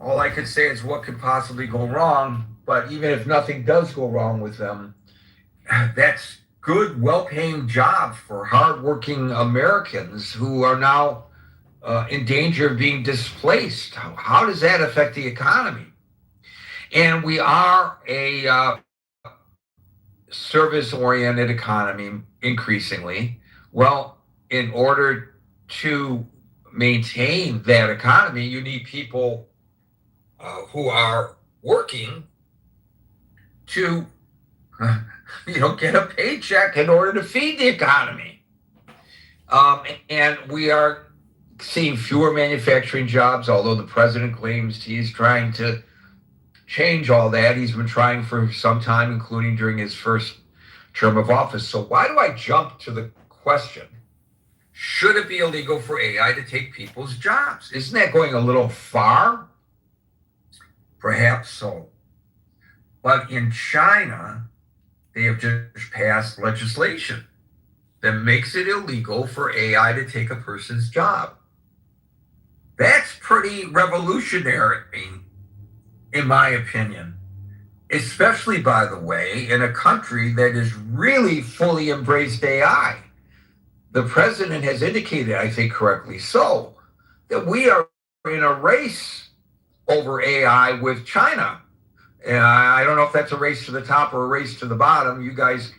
all I could say is what could possibly go wrong. But even if nothing does go wrong with them, that's good, well-paying jobs for hardworking Americans who are now in danger of being displaced. How does that affect the economy? And we are a service-oriented economy increasingly. Well, in order to maintain that economy, you need people who are working to, get a paycheck in order to feed the economy. And we are seeing fewer manufacturing jobs, although the president claims he's trying to change all that. He's been trying for some time, including during his first term of office. So why do I jump to the question, should it be illegal for AI to take people's jobs? Isn't that going a little far? Perhaps so. But in China, they have just passed legislation that makes it illegal for AI to take a person's job. That's pretty revolutionary, in my opinion, especially, by the way, in a country that has really fully embraced AI. The president has indicated, I think correctly so, that we are in a race over AI with China. And I don't know if that's a race to the top or a race to the bottom. You guys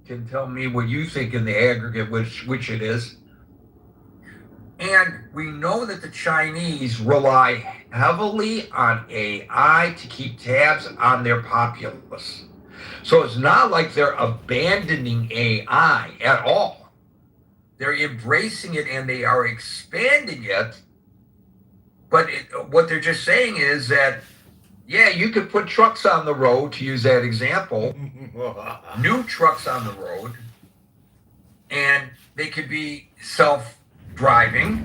can tell me what you think in the aggregate, which it is. And we know that the Chinese rely heavily on AI to keep tabs on their populace. So it's not like they're abandoning AI at all. They're embracing it and they are expanding it. But what they're just saying is that, yeah, you could put trucks on the road, to use that example, new trucks on the road, and they could be self-driving,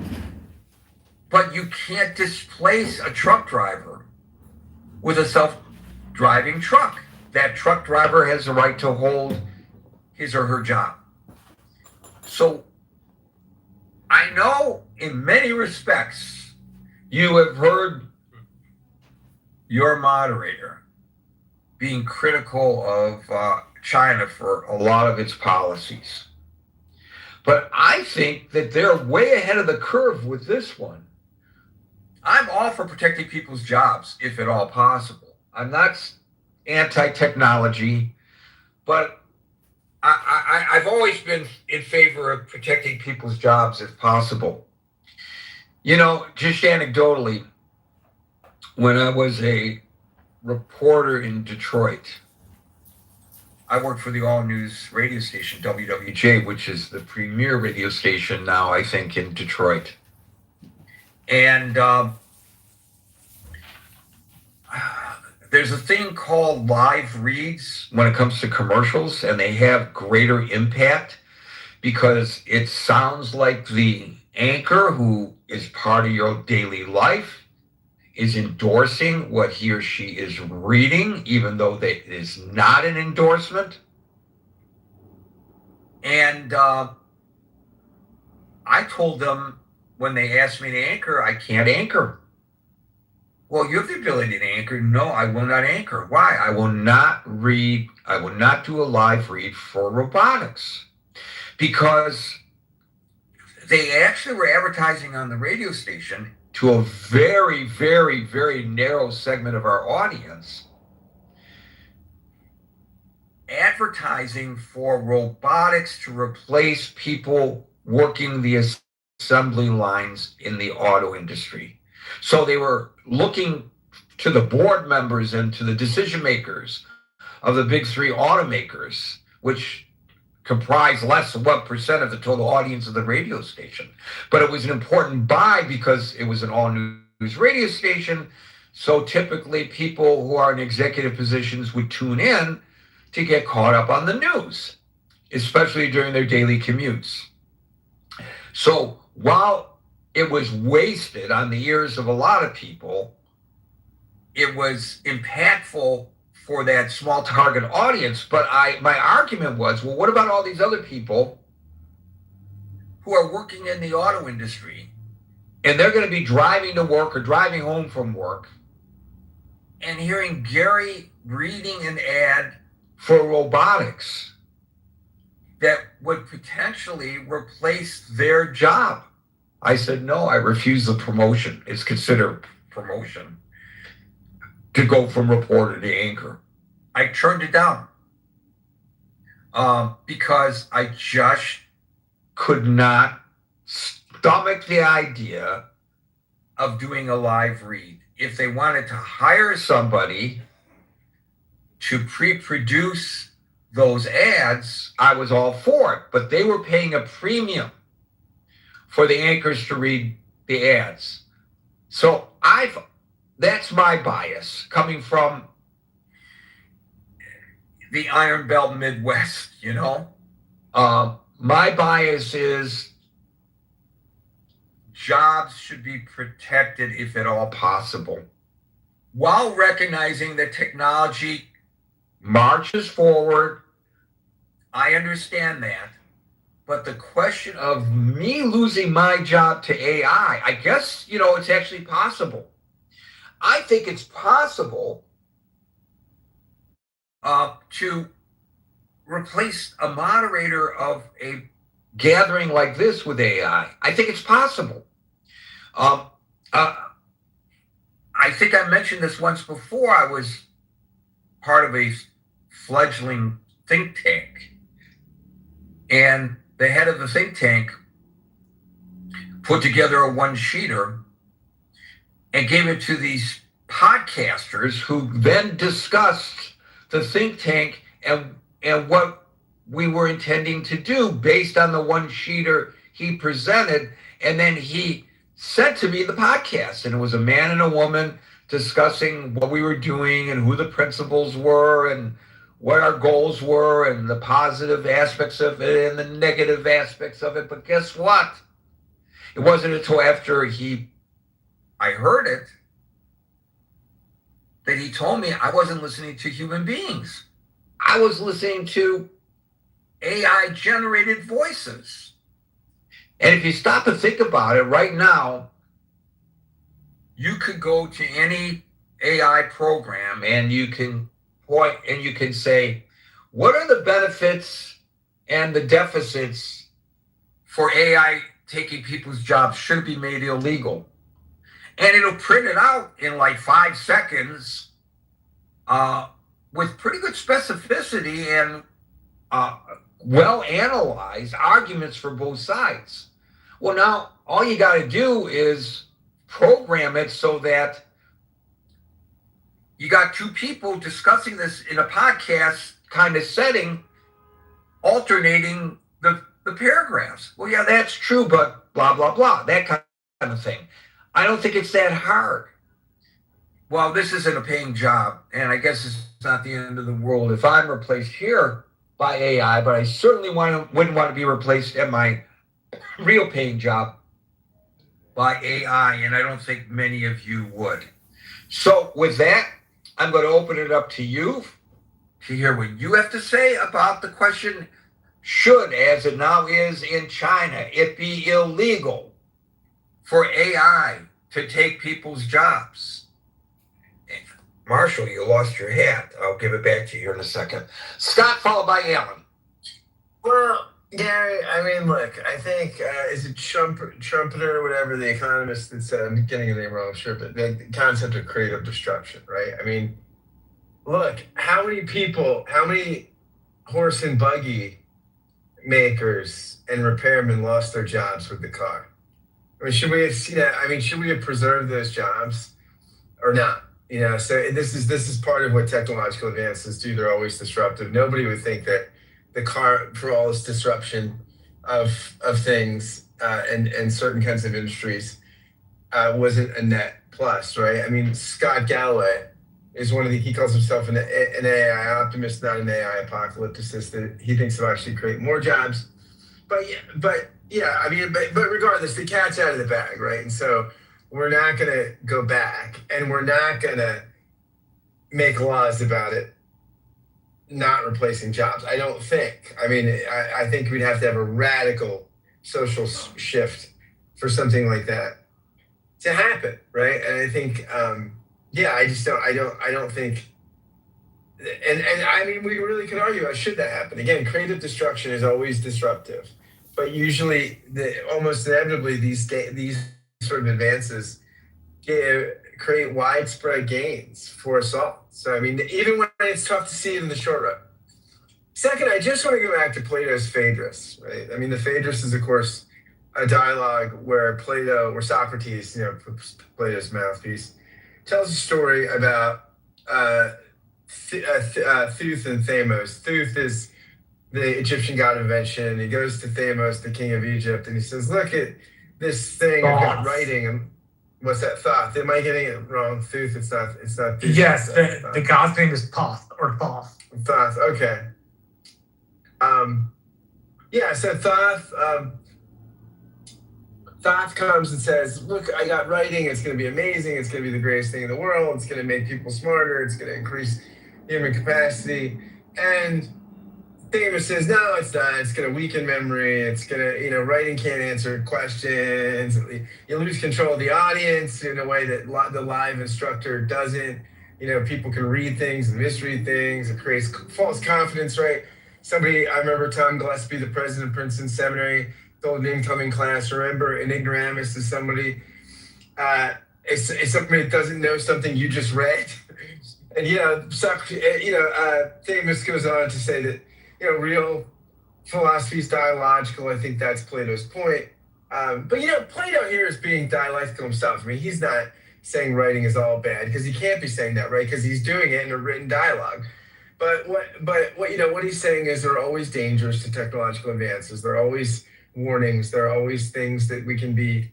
but you can't displace a truck driver with a self-driving truck. That truck driver has the right to hold his or her job. So I know in many respects you have heard your moderator being critical of China for a lot of its policies. But I think that they're way ahead of the curve with this one. I'm all for protecting people's jobs, if at all possible. I'm not anti-technology, but I've always been in favor of protecting people's jobs if possible. Just anecdotally, when I was a reporter in Detroit, I worked for the all-news radio station, WWJ, which is the premier radio station now, I think, in Detroit. And there's a thing called live reads when it comes to commercials, and they have greater impact because it sounds like the anchor, who is part of your daily life, is endorsing what he or she is reading, even though it is not an endorsement. And I told them when they asked me to anchor, I can't anchor. Well, you have the ability to anchor. No, I will not anchor. Why? I will not read. I will not do a live read for robotics, because they actually were advertising on the radio station to a very, very, very narrow segment of our audience, advertising for robotics to replace people working the assembly lines in the auto industry. So they were looking to the board members and to the decision makers of the big three automakers, which comprise less than 1% of the total audience of the radio station. But it was an important buy because it was an all-news radio station. So typically people who are in executive positions would tune in to get caught up on the news, especially during their daily commutes. So while it was wasted on the ears of a lot of people, it was impactful for that small target audience. But my argument was, well, what about all these other people who are working in the auto industry, and they're going to be driving to work or driving home from work, and hearing Gary reading an ad for robotics that would potentially replace their job. I said, no, I refuse the promotion. It's considered promotion to go from reporter to anchor. I turned it down because I just could not stomach the idea of doing a live read. If they wanted to hire somebody to pre-produce those ads, I was all for it, but they were paying a premium for the anchors to read the ads. So that's my bias coming from the Iron Belt Midwest, my bias is jobs should be protected if at all possible, while recognizing that technology marches forward. I understand that. But the question of me losing my job to AI, I guess, it's actually possible. I think it's possible to replace a moderator of a gathering like this with AI. I think it's possible. I think I mentioned this once before. I was part of a fledgling think tank, and the head of the think tank put together a one-sheeter and gave it to these podcasters who then discussed the think tank and what we were intending to do based on the one-sheeter he presented. And then he sent to me the podcast, and it was a man and a woman discussing what we were doing and who the principals were and what our goals were and the positive aspects of it and the negative aspects of it. But guess what? It wasn't until after I heard it that he told me I wasn't listening to human beings. I was listening to AI-generated voices. And if you stop and think about it, right now, you could go to any AI program and you can point and you can say, what are the benefits and the deficits for AI taking people's jobs? Should it be made illegal? And it'll print it out in like 5 seconds with pretty good specificity and well-analyzed arguments for both sides. Well, now all you got to do is program it so that you got two people discussing this in a podcast kind of setting, alternating the paragraphs. Well, yeah, that's true, but blah, blah, blah, that kind of thing. I don't think it's that hard. Well, this isn't a paying job, and I guess it's not the end of the world if I'm replaced here by AI, but I certainly wouldn't want to be replaced at my real paying job by AI, and I don't think many of you would. So with that, I'm going to open it up to you to hear what you have to say about the question, should, as it now is in China, it be illegal for AI to take people's jobs? Marshall, you lost your hat. I'll give it back to you in a second. Scott, followed by Alan. Well, Gary, I mean, look, I think, is it Trumpeter or whatever, the economist that said, I'm getting the name wrong, I'm sure, but the concept of creative destruction, right? I mean, look, how many horse and buggy makers and repairmen lost their jobs with the car? I mean, should we have seen that? I mean, should we have preserved those jobs or not? So this is part of what technological advances do. They're always disruptive. Nobody would think that the car, for all its disruption of things and certain kinds of industries, wasn't a net plus, right? I mean, Scott Galloway is he calls himself an AI optimist, not an AI apocalypticist. That he thinks it'll actually create more jobs. But regardless, the cat's out of the bag, right? And so we're not going to go back, and we're not going to make laws about it not replacing jobs. I don't think. I mean, I think we'd have to have a radical social shift for something like that to happen, right? And I think yeah, I don't think. And I mean, we really could argue about should that happen. Again, creative destruction is always disruptive, but usually, almost inevitably, these sort of advances create widespread gains for us all. So I mean, even when it's tough to see it in the short run. Second, I just want to go back to Plato's Phaedrus, right? I mean, the Phaedrus is, of course, a dialogue where Socrates, Plato's mouthpiece, tells a story about Thuth and Thamos. Thuth is the Egyptian god of invention. He goes to Thamos, the king of Egypt, and he says, "Look at this thing I've got writing." And what's that? Thoth? Am I getting it wrong? Thuth? It's not. It's not. Thuth, yes, the god's name is Thoth or Thoth. Thoth. Okay. Yeah. So Thoth comes and says, "Look, I got writing. It's going to be amazing. It's going to be the greatest thing in the world. It's going to make people smarter. It's going to increase human capacity." And Thamos says, "No, it's not. It's going to weaken memory. It's going to, writing can't answer questions. You lose control of the audience in a way that the live instructor doesn't. People can read things and misread things. It creates false confidence, right?" I remember Tom Gillespie, the president of Princeton Seminary, told an incoming class, "Remember, an ignoramus is somebody, it's somebody that doesn't know something you just read." And, Thamos goes on to say that, real philosophy is dialogical. I think that's Plato's point. But, Plato here is being dialectical himself. I mean, he's not saying writing is all bad, because he can't be saying that, right? Because he's doing it in a written dialogue. But what he's saying is there are always dangers to technological advances. There are always warnings. There are always things that we can be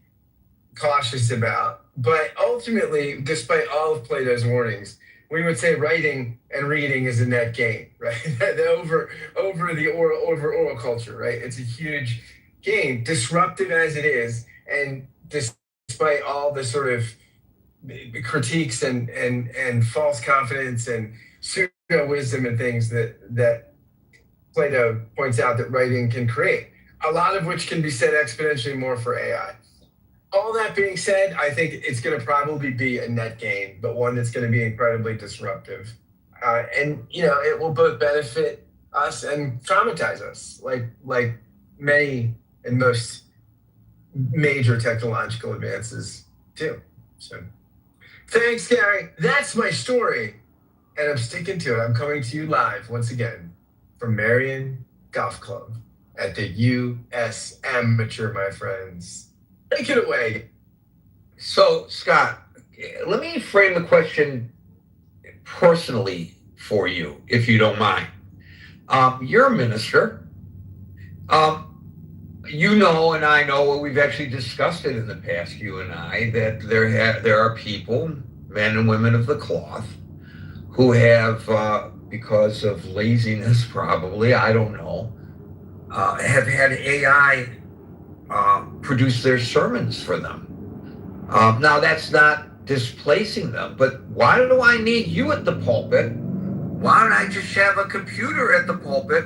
cautious about. But ultimately, despite all of Plato's warnings, we would say writing and reading is a net gain, right? over oral culture, right? It's a huge gain, disruptive as it is, and despite all the sort of critiques and false confidence and pseudo wisdom and things that Plato points out that writing can create, a lot of which can be said exponentially more for AI. All that being said, I think it's going to probably be a net gain, but one that's going to be incredibly disruptive. And it will both benefit us and traumatize us, like many and most major technological advances do. So thanks, Gary. That's my story, and I'm sticking to it. I'm coming to you live once again from Marion Golf Club at the U.S. Amateur, my friends. Take it away. So, Scott, let me frame the question personally for you, if you don't mind. You're a minister. And I know, we've actually discussed it in the past, you and I, that there are people, men and women of the cloth, who have, because of laziness probably, I don't know, have had AI produce their sermons for them. Now, that's not displacing them, but why do I need you at the pulpit? Why don't I just have a computer at the pulpit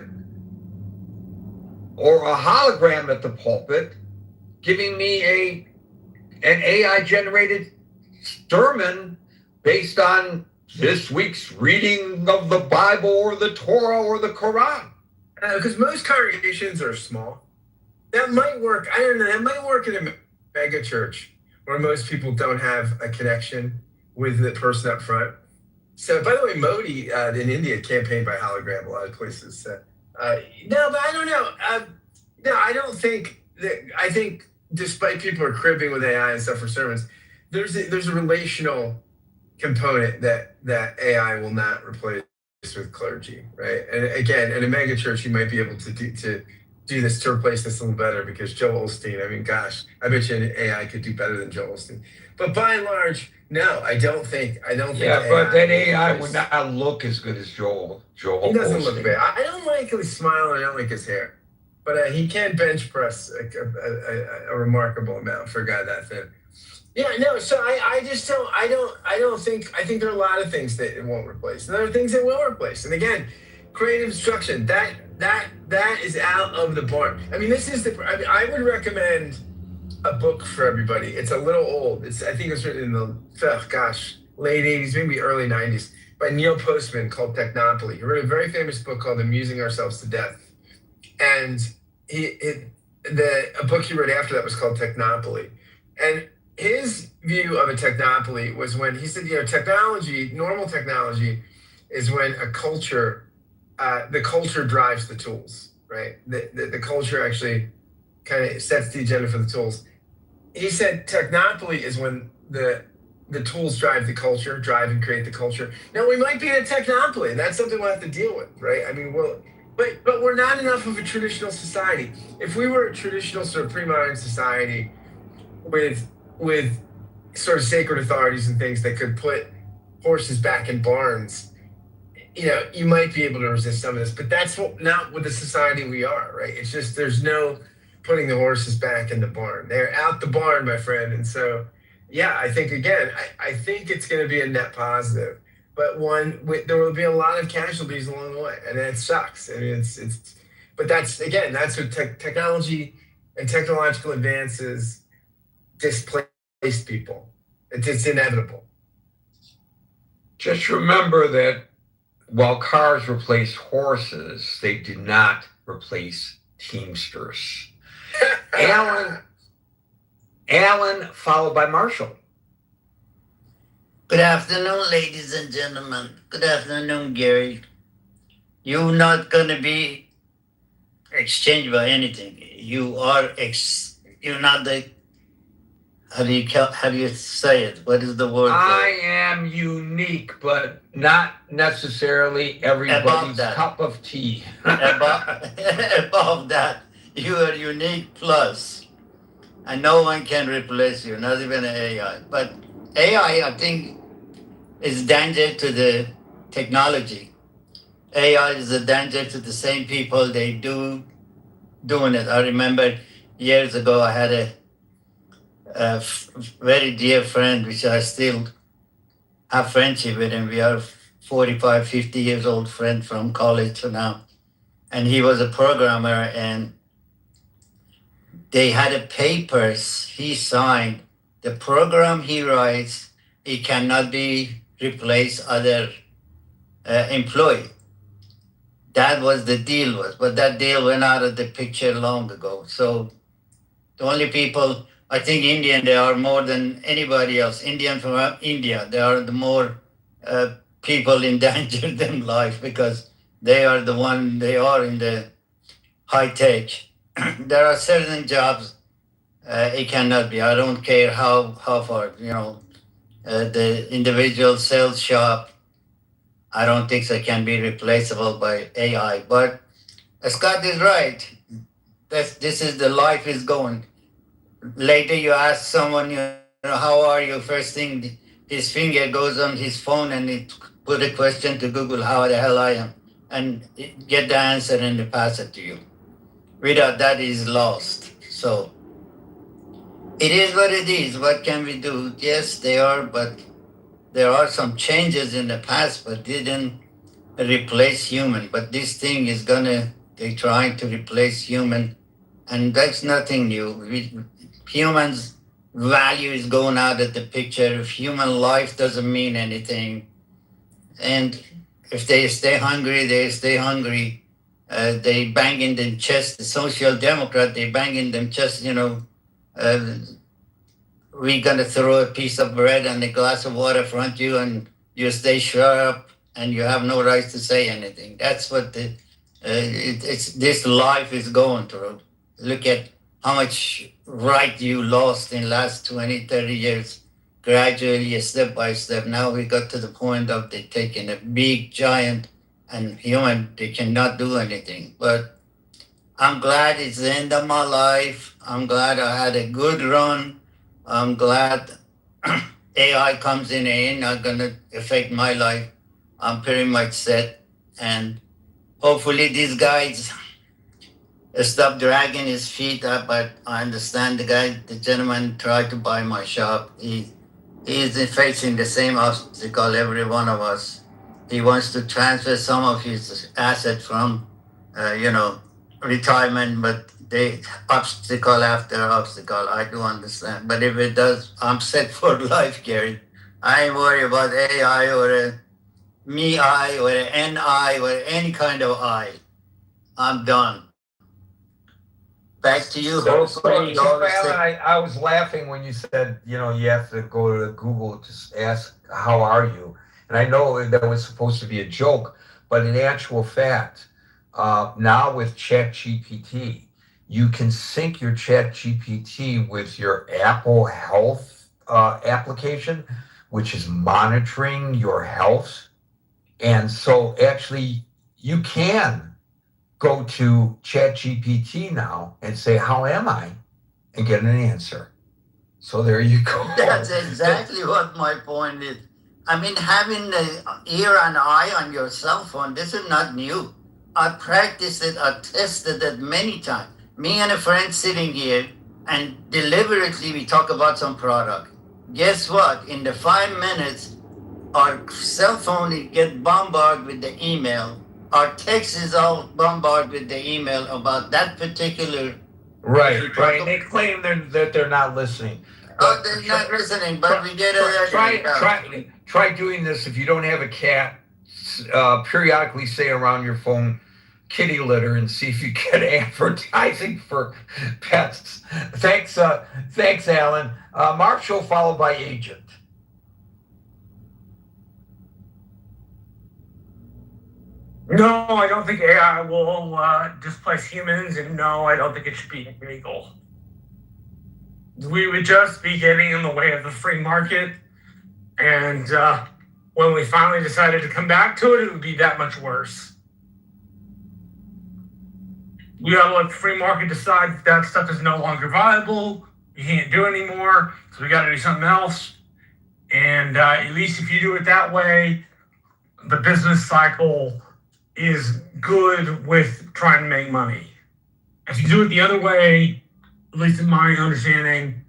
or a hologram at the pulpit giving me an AI-generated sermon based on this week's reading of the Bible or the Torah or the Quran? Because most congregations are small. That might work. I don't know. That might work in a mega church where most people don't have a connection with the person up front. So, by the way, Modi in India campaigned by hologram a lot of places. So, no, but I don't know. No, I don't think that. I think despite people are cribbing with AI and stuff for sermons, there's a relational component that AI will not replace with clergy, right? And again, in a mega church, you might be able to do this to replace this a little better, because Joel Osteen, I mean, gosh, I bet you an AI could do better than Joel Osteen. But by and large, no, I don't think. Yeah, but that AI would not look as good as Joel. He doesn't Osteen. look bad. I don't like his smile, and I don't like his hair, but he can bench press a remarkable amount for a guy that thin. Yeah, no. So I just don't. I don't think. I think there are a lot of things that it won't replace, and there are things it will replace. And again, creative destruction. That is out of the barn. I mean, I would recommend a book for everybody. It's a little old. I think it was written in the late 80s, maybe early 90s, by Neil Postman called Technopoly. He wrote a very famous book called Amusing Ourselves to Death. And a book he wrote after that was called Technopoly. And his view of a technopoly was when he said, technology, normal technology, is when a culture, the culture drives the tools, right? The culture actually kind of sets the agenda for the tools. He said technopoly is when the tools drive the culture, drive and create the culture. Now we might be in a technopoly, and that's something we'll have to deal with, right? I mean, but we're not enough of a traditional society. If we were a traditional sort of pre-modern society with sort of sacred authorities and things that could put horses back in barns, you might be able to resist some of this, but that's not with the society we are, right? It's just there's no putting the horses back in the barn. They're out the barn, my friend. And so, yeah, I think again, I think it's going to be a net positive, but there will be a lot of casualties along the way, and it sucks. I mean, but that's what technology and technological advances displace people. It's inevitable. Just remember that while cars replaced horses, they did not replace Teamsters. Alan, followed by Marshall. Good afternoon, ladies and gentlemen. Good afternoon, Gary. You're not going to be exchanged by anything. You're not the, how do you say it? What is the word? I am unique, but not necessarily everybody's cup of tea. Above that, you are unique plus. And no one can replace you, not even AI. But AI, I think, is danger to the technology. AI is a danger to the same people doing it. I remember years ago I had a very dear friend, which I still have friendship with him. We are 45, 50 years old friend from college to now. And he was a programmer, and they had a papers he signed. The program he writes, it cannot be replaced other employee. That was the deal but that deal went out of the picture long ago. So the only people, I think Indian, they are more than anybody else. Indian from India, they are the more people in danger than life, because they are they are in the high tech. There are certain jobs it cannot be. I don't care how far, the individual sales shop, I don't think it can be replaceable by AI. But Scott is right. This is the life is going. Later you ask someone, how are you? First thing, his finger goes on his phone and he put a question to Google, how the hell I am, and get the answer and pass it to you. Without that, is lost. So it is what it is. What can we do? Yes, they are, but there are some changes in the past, but didn't replace human. But this thing is they're trying to replace human, and that's nothing new. Humans' value is going out of the picture. If human life doesn't mean anything, and if they stay hungry, they stay hungry. They bang in their chest. The social democrat, they bang in their chest, we're going to throw a piece of bread and a glass of water in front of you, and you stay sharp and you have no right to say anything. That's what this life is going through. Look at how much right you lost in last 20, 30 years, gradually, step by step. Now we got to the point of they taking a big giant and human, they cannot do anything. But I'm glad it's the end of my life. I'm glad I had a good run. I'm glad AI comes in and not going to affect my life. I'm pretty much set. And hopefully these guys stop dragging his feet up. But I understand the gentleman tried to buy my shop. He is facing the same obstacle every one of us. He wants to transfer some of his asset from, retirement, but they obstacle after obstacle. I do understand. But if it does, I'm set for life, Gary. I ain't worried about AI or a me-I or an NI or any kind of I. I'm done. Back to you. Hopefully, all the Alan, I was laughing when you said, you know, you have to go to Google to ask, how are you? And I know that was supposed to be a joke, but in actual fact, now with ChatGPT, you can sync your ChatGPT with your Apple Health application, which is monitoring your health. And so actually, you can go to ChatGPT now and say, how am I? And get an answer. So there you go. That's exactly what my point is. I mean, having the ear and eye on your cell phone, this is not new. I practiced it, I tested it many times. Me and a friend sitting here, and deliberately we talk about some product. Guess what? In the 5 minutes, our cell phone will get bombarded with the email. Our text is all bombarded with the email about that particular. Right. They claim that they're not listening. Oh, they're not listening, but we get it. Try doing this if you don't have a cat. Periodically say around your phone, kitty litter, and see if you get advertising for pets. Thanks, Alan. Marshall, followed by Agent. No, I don't think AI will displace humans, and no, I don't think it should be illegal. We would just be getting in the way of the free market, and when we finally decided to come back to it, it would be that much worse. We gotta let the free market decide that stuff is no longer viable. You can't do it anymore, so we gotta do something else. And at least if you do it that way, the business cycle is good with trying to make money. If you do it the other way, at least in my understanding,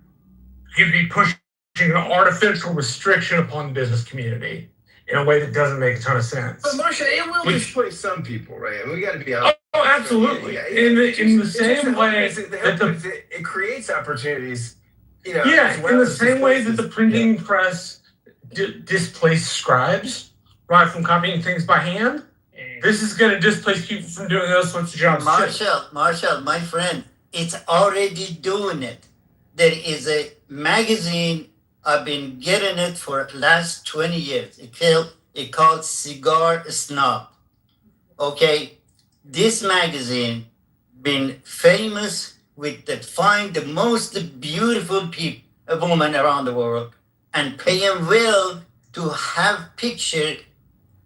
you'd be pushing an artificial restriction upon the business community in a way that doesn't make a ton of sense. But Marshall, it will displace some people, right? And we got to be honest. Oh, absolutely. Yeah. In the same way that it creates opportunities. You know, in the same way that the printing press displaced scribes, right, from copying things by hand. This is going to displace people from doing those sorts of jobs. Marshall, my friend, it's already doing it. There is a magazine, I've been getting it for the last 20 years. It called Cigar Snob. Okay, this magazine been famous with find the most beautiful woman around the world and pay them well to have picture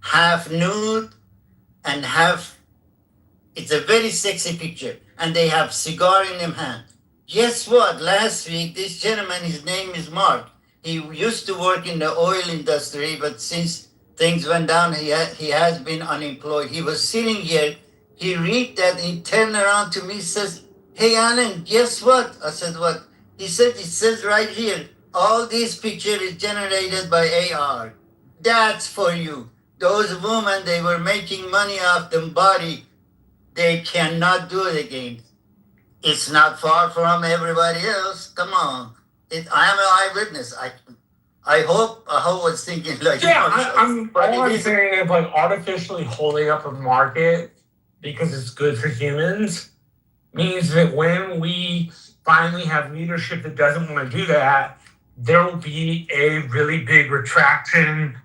half nude and it's a very sexy picture, and they have cigar in their hand. Guess what? Last week, this gentleman, his name is Mark. He used to work in the oil industry, but since things went down, he has been unemployed. He was sitting here. He read that. He turned around to me, says, "Hey, Alan, guess what?" I said, "What?" He said, "It says right here, all these picture is generated by AR. That's for you. Those women, they were making money off them body. They cannot do it again. It's not far from everybody else. Come on. I am an eyewitness. I hope I was thinking like I'm saying is like artificially holding up a market because it's good for humans means that when we finally have leadership that doesn't want to do that, there will be a really big retraction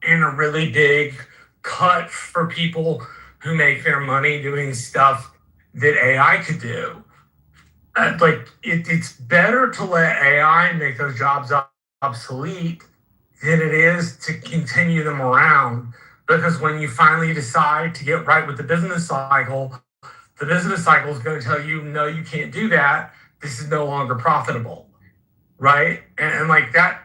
and a really big cut for people who make their money doing stuff that AI could do. It's better to let AI make those jobs obsolete than it is to continue them around. Because when you finally decide to get right with the business cycle is going to tell you, no, you can't do that. This is no longer profitable, right? And like that,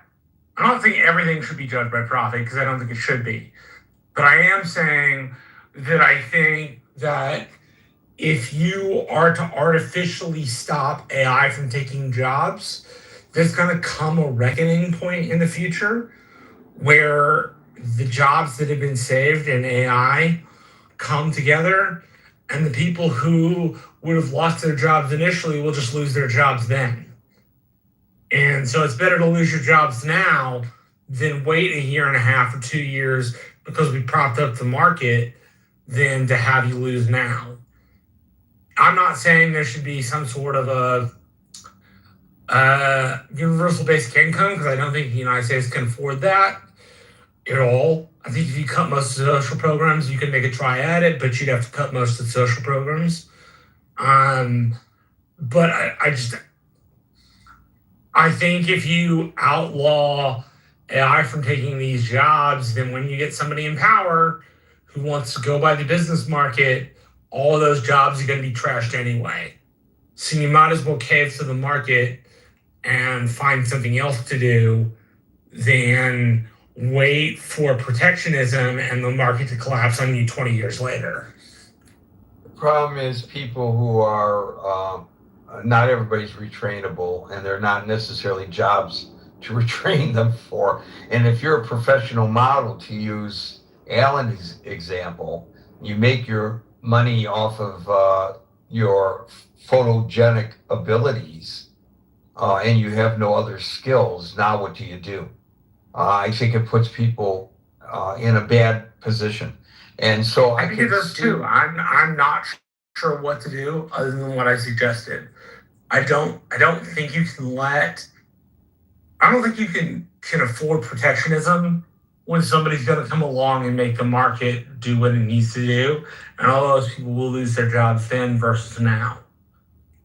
I'm not saying everything should be judged by profit because I don't think it should be. But I am saying that I think that if you are to artificially stop AI from taking jobs, there's going to come a reckoning point in the future where the jobs that have been saved in AI come together, and the people who would have lost their jobs initially will just lose their jobs then. And so it's better to lose your jobs now then wait a year and a half or 2 years because we propped up the market than to have you lose now. I'm not saying there should be some sort of a universal basic income because I don't think the United States can afford that at all. I think if you cut most of the social programs, you can make a try at it, but you'd have to cut most of the social programs. But I think if you outlaw AI from taking these jobs, then when you get somebody in power who wants to go by the business market, all of those jobs are going to be trashed anyway. So you might as well cave to the market and find something else to do than wait for protectionism and the market to collapse on you 20 years later. The problem is people who are, not everybody's retrainable, and they're not necessarily jobs to retrain them for. And if you're a professional model, to use Alan's example, you make your money off of your photogenic abilities, and you have no other skills. Now what do? I think it puts people in a bad position. And so I think it does too. I'm not sure what to do other than what I suggested. I don't think you can afford protectionism when somebody's going to come along and make the market do what it needs to do, and all those people will lose their jobs then versus now.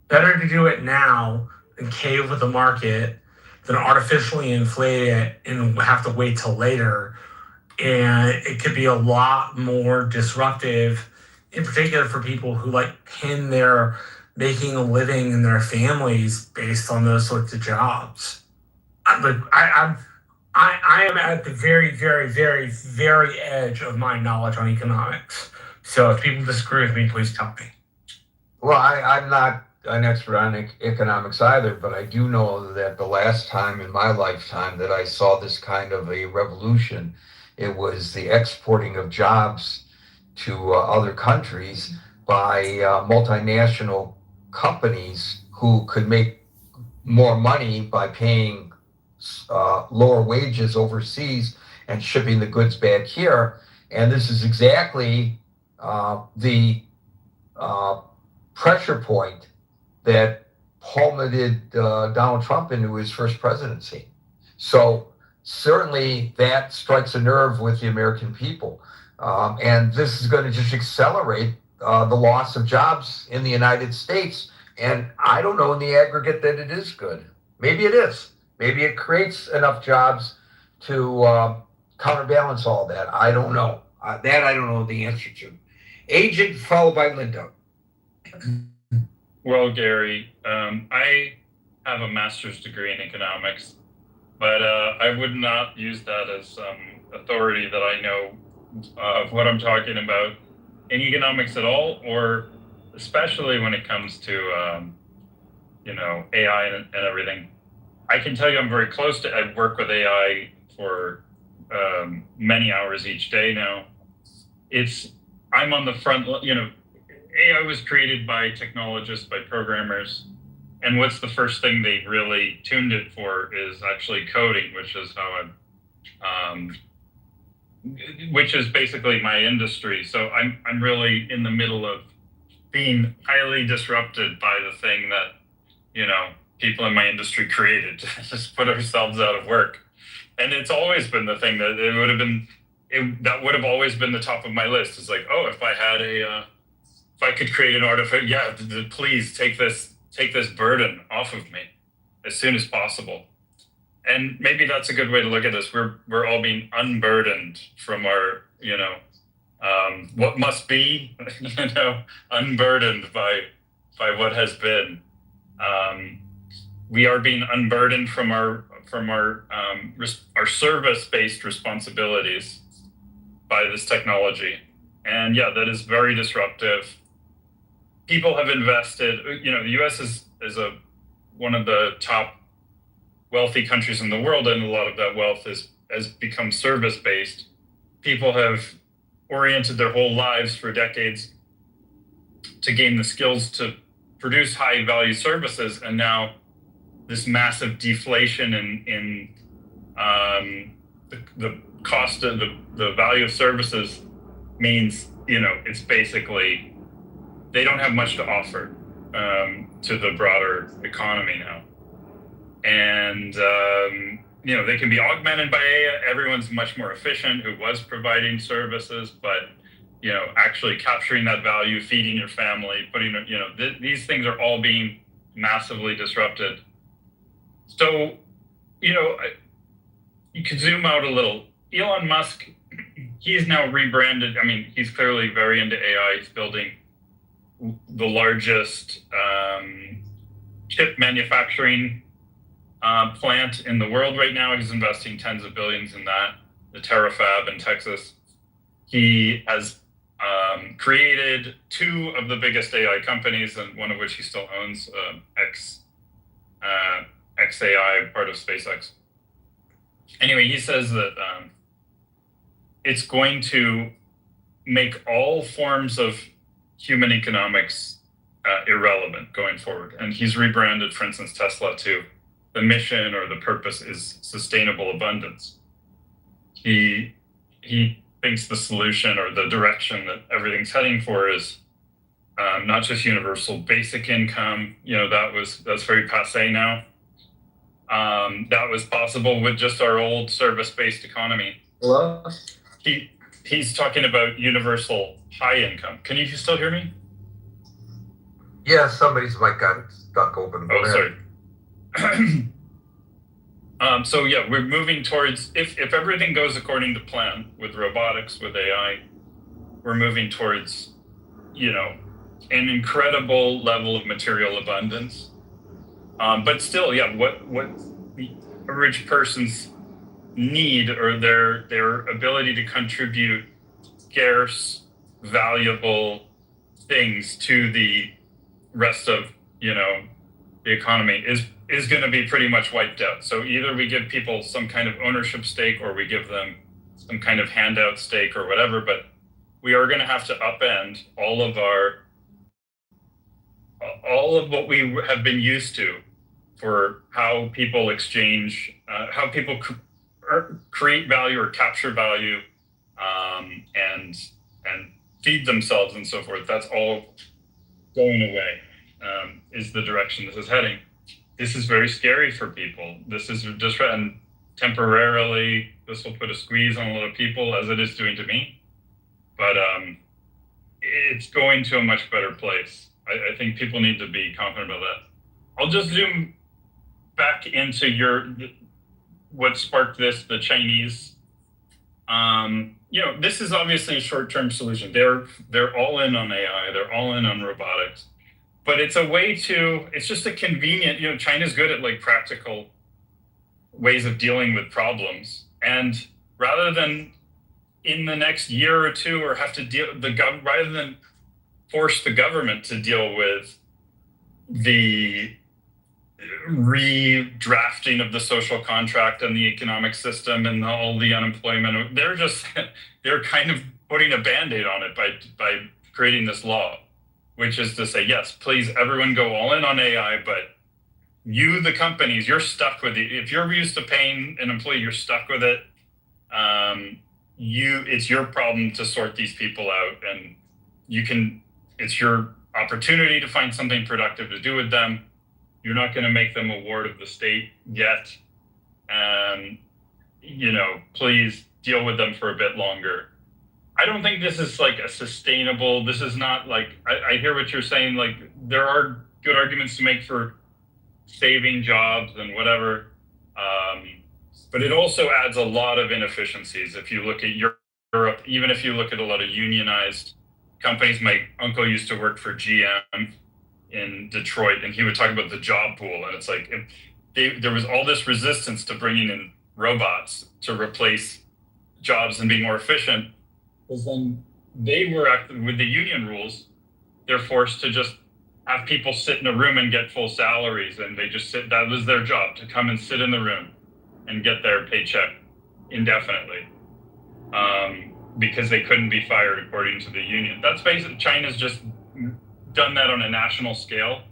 Better to do it now and cave with the market than artificially inflate it and have to wait till later. And it could be a lot more disruptive, in particular for people who pin their making a living in their families based on those sorts of jobs. I am at the very, very, very, very edge of my knowledge on economics. So if people disagree with me, please tell me. Well, I'm not an expert on economics either, but I do know that the last time in my lifetime that I saw this kind of a revolution, it was the exporting of jobs to other countries by multinational companies who could make more money by paying lower wages overseas and shipping the goods back here. And this is exactly the pressure point that plummeted Donald Trump into his first presidency. So certainly that strikes a nerve with the American people. And this is going to just accelerate the loss of jobs in the United States. And I don't know in the aggregate that it is good. Maybe it is. Maybe it creates enough jobs to counterbalance all that. I don't know. That I don't know the answer to. Agent followed by Linda. Well, Gary, I have a master's degree in economics, but I would not use that as authority that I know of what I'm talking about in economics at all, or especially when it comes to AI and everything. I can tell you I'm very close to. I work with AI for many hours each day now. I'm on the front. AI was created by technologists, by programmers, and what's the first thing they really tuned it for is actually coding, which is how which is basically my industry. So I'm really in the middle of being highly disrupted by the thing that people in my industry created to just put ourselves out of work. And it's always been the thing that that would have always been the top of my list. It's like, oh, if I could create an artifact, please take this burden off of me as soon as possible. And maybe that's a good way to look at this. We're all being unburdened from our, what must be, unburdened by what has been. We are being unburdened from our service-based responsibilities by this technology, and that is very disruptive. People have invested. The U.S. is one of the top wealthy countries in the world, and a lot of that wealth has become service-based. People have oriented their whole lives for decades to gain the skills to produce high-value services, and now this massive deflation in the cost of the value of services means, it's basically they don't have much to offer to the broader economy now. And, they can be augmented by AI. Everyone's much more efficient who was providing services, but, actually capturing that value, feeding your family, putting, these things are all being massively disrupted. So, you could zoom out a little. Elon Musk, he's now rebranded. I mean, he's clearly very into AI. He's building the largest chip manufacturing plant in the world right now. He's investing tens of billions in that, the TerraFab in Texas. He has created two of the biggest AI companies, and one of which he still owns, XAI, part of SpaceX. Anyway, he says that it's going to make all forms of human economics irrelevant going forward. And he's rebranded, for instance, Tesla to the mission or the purpose is sustainable abundance. He thinks the solution or the direction that everything's heading for is not just universal basic income. That's very passé now. That was possible with just our old service-based economy. Hello? He's talking about universal high income. Can you still hear me? Yeah, somebody's mic got stuck open. Oh, sorry. So yeah, we're moving towards, if everything goes according to plan with robotics, with AI, we're moving towards, an incredible level of material abundance. But still, yeah, what the rich person's need or their ability to contribute scarce, valuable things to the rest of, the economy is going to be pretty much wiped out. So either we give people some kind of ownership stake or we give them some kind of handout stake or whatever, but we are going to have to upend all of what we have been used to for how people exchange, how people create value or capture value, and feed themselves and so forth. That's all going away. Is the direction this is heading. This is very scary for people. This is just, and temporarily, this will put a squeeze on a lot of people, as it is doing to me. But it's going to a much better place. I think people need to be confident about that. I'll just zoom back into what sparked this, the Chinese. This is obviously a short-term solution. They're all in on AI. They're all in on robotics. But it's a way it's just a convenient, China's good at like practical ways of dealing with problems. And rather than in the next year or two, or have to rather than force the government to deal with the redrafting of the social contract and the economic system and all the unemployment, they're kind of putting a Band-Aid on it by creating this law, which is to say, yes, please, everyone go all in on AI, but you, the companies, you're stuck with it. If you're used to paying an employee, you're stuck with it. It's your problem to sort these people out, and it's your opportunity to find something productive to do with them. You're not going to make them a ward of the state yet. Please deal with them for a bit longer. I don't think this is like this is not like, I hear what you're saying. Like, there are good arguments to make for saving jobs and whatever. But it also adds a lot of inefficiencies. If you look at Europe, even if you look at a lot of unionized companies, my uncle used to work for GM in Detroit, and he would talk about the job pool. And it's like, there was all this resistance to bringing in robots to replace jobs and be more efficient. Because then they were, with the union rules, they're forced to just have people sit in a room and get full salaries, and they just sit. That was their job, to come and sit in the room and get their paycheck indefinitely, because they couldn't be fired according to the union. That's basically, China's just done that on a national scale.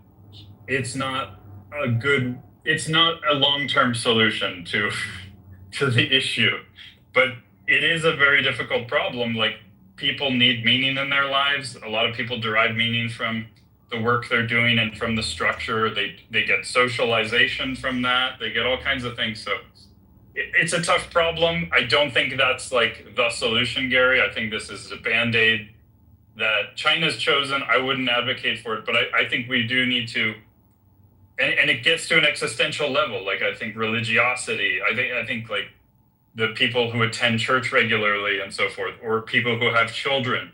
It's not a long-term solution to the issue. but it is a very difficult problem. Like, people need meaning in their lives. A lot of people derive meaning from the work they're doing and from the structure. They get socialization from that. They get all kinds of things. So it's a tough problem. I don't think that's like the solution, Gary. I think this is a band-aid that China's chosen. I wouldn't advocate for it, but I think we do need to, and it gets to an existential level. Like, I think religiosity, I think like the people who attend church regularly and so forth, or people who have children,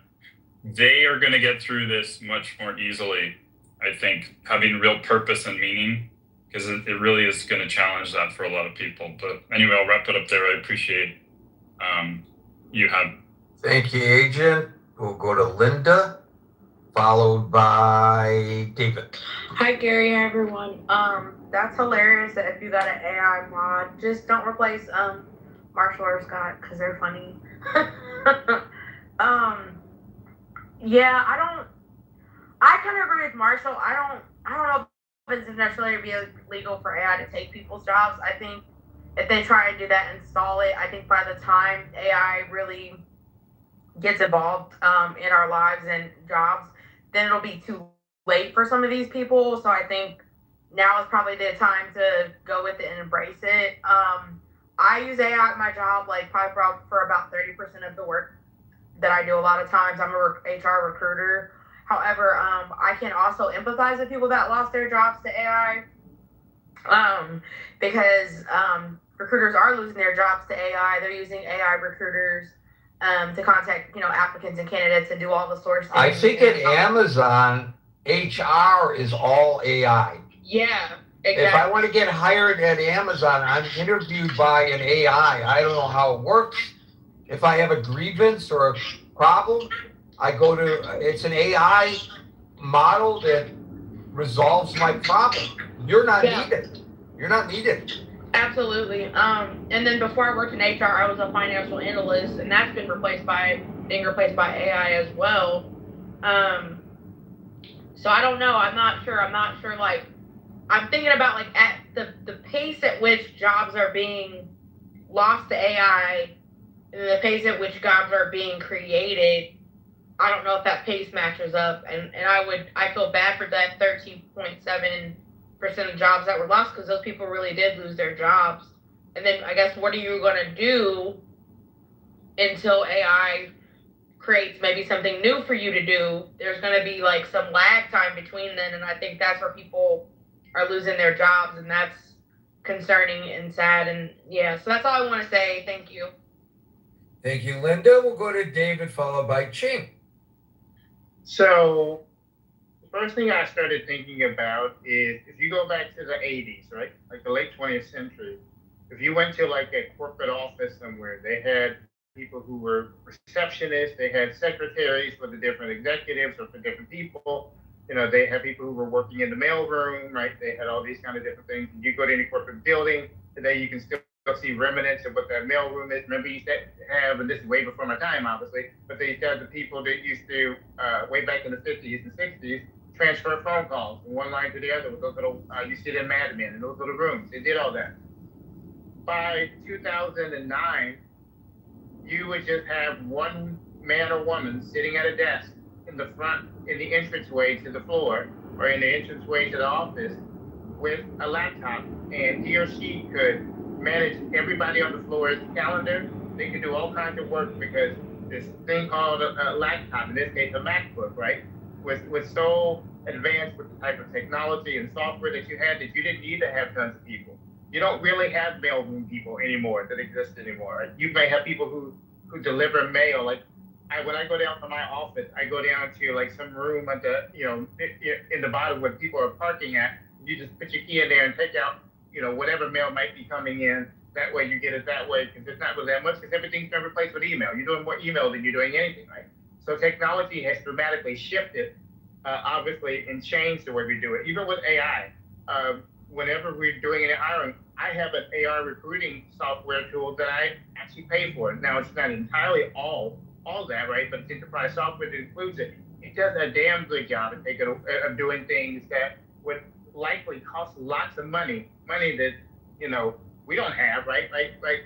they are going to get through this much more easily, I think, having real purpose and meaning, because it really is going to challenge that for a lot of people. But anyway, I'll wrap it up there. I appreciate you have. Thank you, Agent. We'll go to Linda, followed by David. Hi, Gary. Hi, everyone. That's hilarious that if you got an AI mod, just don't replace Marshall or Scott because they're funny. Yeah, I kind of agree with Marshall. I don't know if it's necessarily be illegal for AI to take people's jobs. I think if they try to do that, install it, I think by the time AI really gets involved in our lives and jobs, then it'll be too late for some of these people. So I think now is probably the time to go with it and embrace it. I use AI at my job, like probably for about 30% of the work that I do. A lot of times I'm a HR recruiter. However, I can also empathize with people that lost their jobs to AI because recruiters are losing their jobs to AI. They're using AI recruiters to contact, applicants and candidates and do all the sourcing. I think at Amazon, HR is all AI. Yeah, exactly. If I want to get hired at Amazon, I'm interviewed by an AI. I don't know how it works. If I have a grievance or a problem, I go to, it's an AI model that resolves my problem. You're not needed. You're not needed. Absolutely. And then before I worked in HR, I was a financial analyst, and that's being replaced by AI as well. So I don't know. I'm not sure. Like, I'm thinking about like at the pace at which jobs are being lost to AI and the pace at which jobs are being created. I don't know if that pace matches up, and I feel bad for that 13.7% of jobs that were lost because those people really did lose their jobs. And then I guess what are you going to do until AI creates maybe something new for you to do? There's going to be like some lag time between then, and I think that's where people are losing their jobs, and that's concerning and sad. And yeah, so that's all I want to say. Thank you. Thank you, Linda. We'll go to David, followed by Ching. So the first thing I started thinking about is if you go back to the 80s, right? Like the late 20th century, if you went to like a corporate office somewhere, they had people who were receptionists, they had secretaries for the different executives or for different people. They had people who were working in the mailroom, right? They had all these kind of different things. You go to any corporate building today, you can still see remnants of what that mailroom is. Remember, you used to have, and this is way before my time, obviously, but they used to have the people that used to, way back in the 50s and 60s, transfer phone calls from one line to the other with those little, you see them Mad Men in those little rooms. They did all that. By 2009, you would just have one man or woman sitting at a desk in the front, in the entranceway to the floor, or in the entranceway to the office with a laptop, and he or she could manage everybody on the floor's calendar. They could do all kinds of work because this thing called a laptop, in this case a MacBook, right, was so advanced with the type of technology and software that you had that you didn't need to have tons of people. You don't really have mailroom people anymore that exist anymore. Right? You may have people who deliver mail. Like when I go down to my office, I go down to like some room at the in the bottom where people are parking at. You just put your key in there and take out whatever mail might be coming in. That way you get it that way because it's not really that much because everything's been replaced with email. You're doing more email than you're doing anything, right? So technology has dramatically shifted, obviously, and changed the way we do it. Even with AI, whenever we're doing an hiring, I have an AI recruiting software tool that I actually pay for. Now, it's not entirely all that, right? But it's enterprise software that includes it. It does a damn good job of doing things that would likely cost lots of money that, we don't have, right?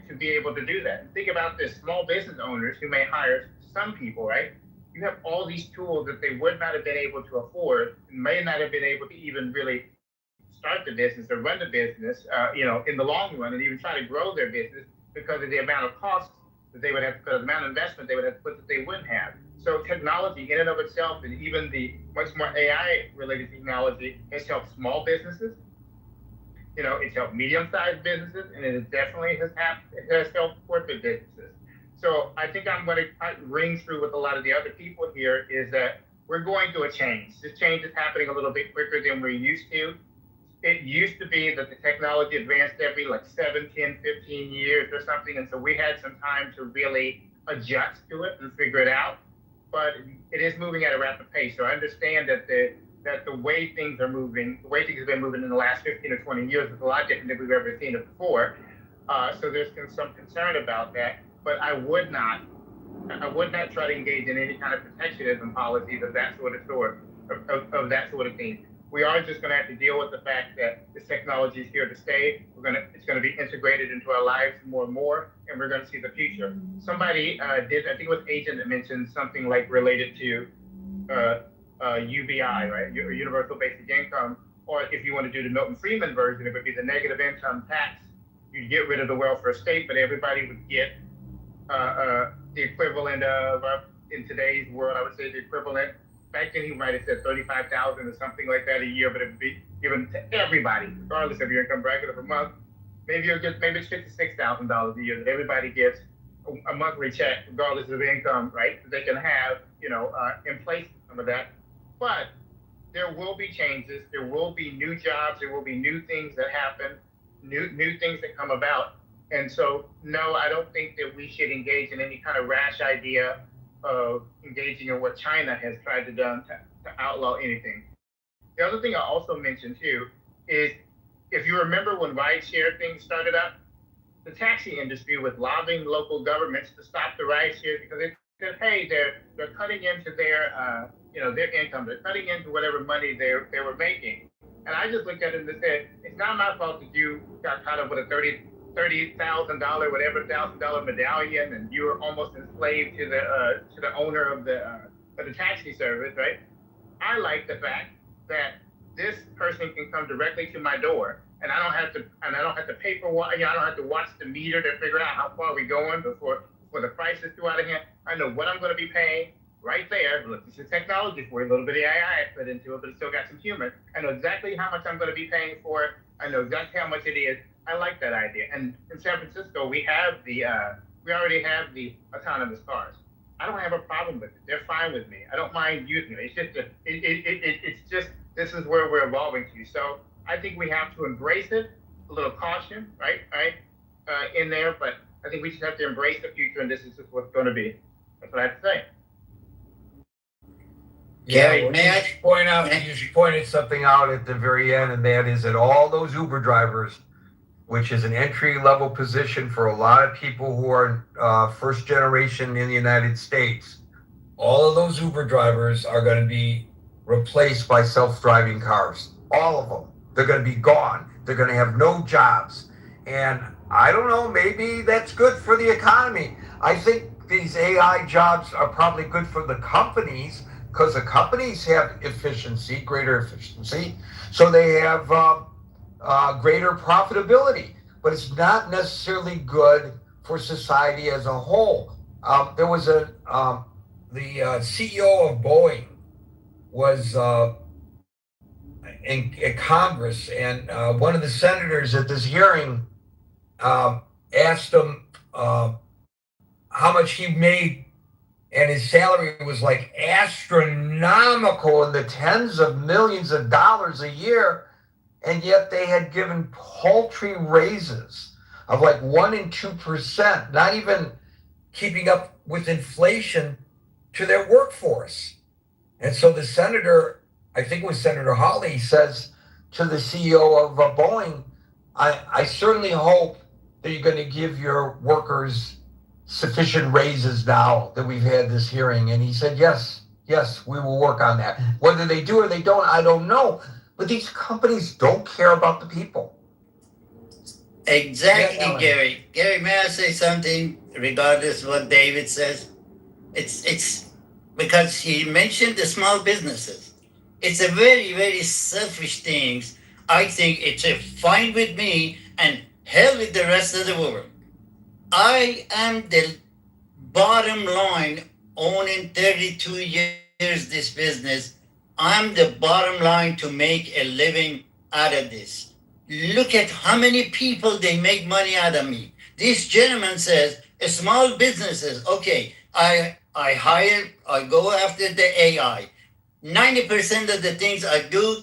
To be able to do that. And think about this: small business owners who may hire some people, right? You have all these tools that they would not have been able to afford, and may not have been able to even really start the business or run the business, in the long run, and even try to grow their business because of the amount of costs that they would have, because of the amount of investment they would have to put that they wouldn't have. So technology in and of itself, and even the much more AI related technology, has helped small businesses. It's helped medium-sized businesses, and it definitely has helped corporate businesses. So I think I'm going to ring through with a lot of the other people here is that we're going through a change. This change is happening a little bit quicker than we're used to. It used to be that the technology advanced every 7, 10, 15 years or something. And so we had some time to really adjust to it and figure it out. But it is moving at a rapid pace. So I understand that the way things are moving, the way things have been moving in the last 15 or 20 years is a lot different than we've ever seen it before. So there's some concern about that. But I would not try to engage in any kind of protectionism policies of that sort of thing. We are just going to have to deal with the fact that this technology is here to stay. It's going to be integrated into our lives more and more, and we're going to see the future. Somebody I think it was Agent that mentioned something related to UBI, right? Universal Basic Income, or if you want to do the Milton Friedman version, it would be the negative income tax. You'd get rid of the welfare state, but everybody would get the equivalent of, in today's world, I would say the equivalent. Back then, he might have said 35,000 or something like that a year, but it would be given to everybody, regardless of your income bracket of a month. Maybe it's $56,000 a year that everybody gets a monthly check, regardless of income, right? That they can have, in place of some of that. But there will be changes. There will be new jobs. There will be new things that happen, new things that come about. And so, no, I don't think that we should engage in any kind of rash idea of engaging in what China has tried to do to outlaw anything. The other thing I also mentioned too is, if you remember when rideshare things started up, the taxi industry was lobbying local governments to stop the rideshare because they said, hey, they're cutting into their their income, they're cutting into whatever money they were making. And I just looked at it and said, it's not my fault that you got caught up with a $30,000, whatever $1,000 medallion, and you were almost enslaved to the owner of the taxi service, right? I like the fact that this person can come directly to my door, and I don't have to pay for what, I don't have to watch the meter to figure out how far we're going before the price is too out of hand. I know what I'm going to be paying right there. Look, this is technology for you, a little bit of AI I put into it, but it's still got some human. I know exactly how much I'm going to be paying for it. I know exactly how much it is. I like that idea. And in San Francisco, we already have the autonomous cars. I don't have a problem with it. They're fine with me. I don't mind using it. It's just this is where we're evolving to. So I think we have to embrace it, a little caution, right, in there. But I think we just have to embrace the future, and this is just what's going to be. That's what I have to say. Yeah, you pointed something out at the very end, and that is that all those Uber drivers, which is an entry-level position for a lot of people who are first generation in the United States, all of those Uber drivers are going to be replaced by self-driving cars. All of them. They're going to be gone. They're going to have no jobs. And I don't know, maybe that's good for the economy. I think these AI jobs are probably good for the companies, because the companies have greater efficiency, so they have greater profitability. But it's not necessarily good for society as a whole. There was the CEO of Boeing was in Congress, and one of the senators at this hearing asked him how much he made, and his salary was astronomical in the tens of millions of dollars a year, and yet they had given paltry raises of 1% and 2%, not even keeping up with inflation, to their workforce. And so the senator, I think it was Senator Hawley, says to the CEO of Boeing, I certainly hope that you're going to give your workers sufficient raises now that we've had this hearing. And he said, yes, we will work on that. Whether they do or they don't, I don't know. But these companies don't care about the people. Exactly, Yeah, Alan. Gary. Gary, may I say something regardless of what David says? It's because he mentioned the small businesses. It's a very, very selfish thing. I think it's a fine with me and hell with the rest of the world. I am the bottom line owning 32 years this business. I'm the bottom line to make a living out of this. Look at how many people they make money out of me. This gentleman says small businesses, okay, I go after the AI. 90% of the things I do,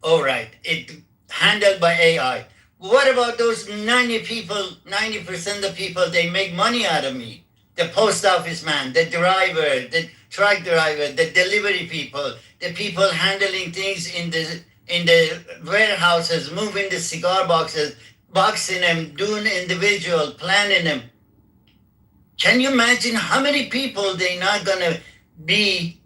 all right, it handled by AI. What about those 90 people, 90% of people, they make money out of me? The post office man, the driver, the truck driver, the delivery people, the people handling things in the warehouses, moving the cigar boxes, boxing them, doing individual, planning them. Can you imagine how many people they not gonna be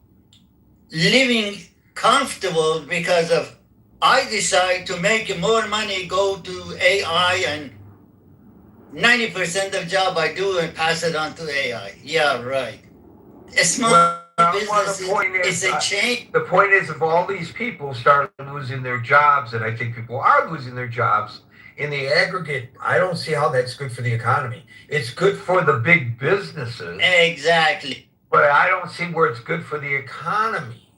living comfortable because of I decide to make more money, go to AI, and 90% of job I do and pass it on to AI. Yeah, right. A small business the point is a change. the point is, if all these people start losing their jobs, and I think people are losing their jobs, in the aggregate, I don't see how that's good for the economy. It's good for the big businesses, Exactly. but I don't see where it's good for the economy.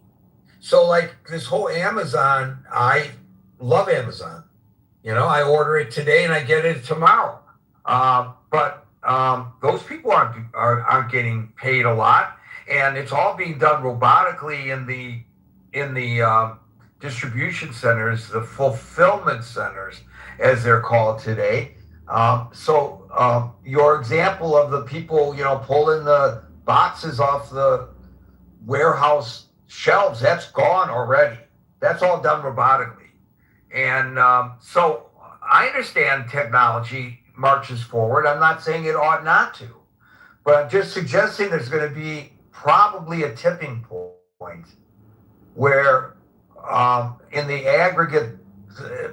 So, like this whole Amazon, I love Amazon. You know, I order it today and I get it tomorrow. But those people aren't getting paid a lot, and it's all being done robotically in the distribution centers, the fulfillment centers, as they're called today. Your example of the people, pulling the boxes off the warehouse shelves, that's gone already. That's all done robotically. And so I understand technology marches forward. I'm not saying it ought not to, but I'm just suggesting there's going to be probably a tipping point where, in the aggregate,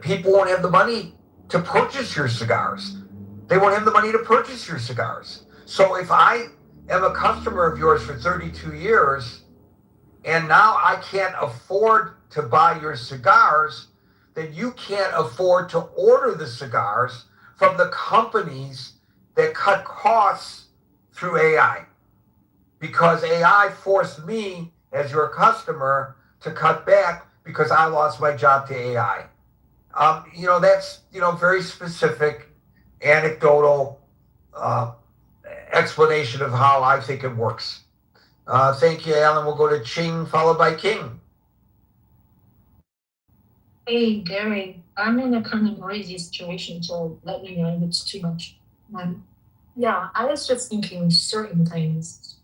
people won't have the money to purchase your cigars. They won't have the money to purchase your cigars. So if I am a customer of yours for 32 years and now I can't afford to buy your cigars, then you can't afford to order the cigars from the companies that cut costs through AI. Because AI forced me, as your customer, to cut back because I lost my job to AI. That's, very specific, anecdotal explanation of how I think it works. Thank you, Alan. We'll go to Ching, followed by King. Hey, Gary, I'm in a kind of noisy situation, so let me know if it's too much. Yeah, I was just thinking certain things.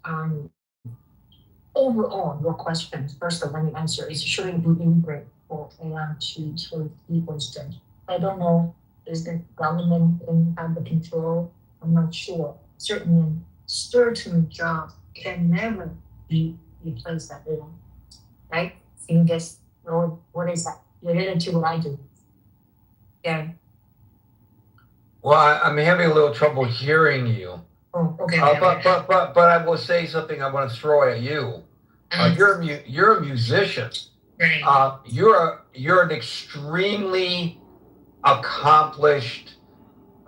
Overall, your question, first of all, let me answer is should it be integrated for AI to sort of people's judge? I don't know, is the government in have the control? I'm not sure. Certainly, certain jobs can never be replaced by AI, right? So you guess, what is that? Related to what I do. Yeah. Well, I'm having a little trouble hearing you. Oh, okay. But I will say something I want to throw at you. You're a musician. Right. You're an extremely accomplished.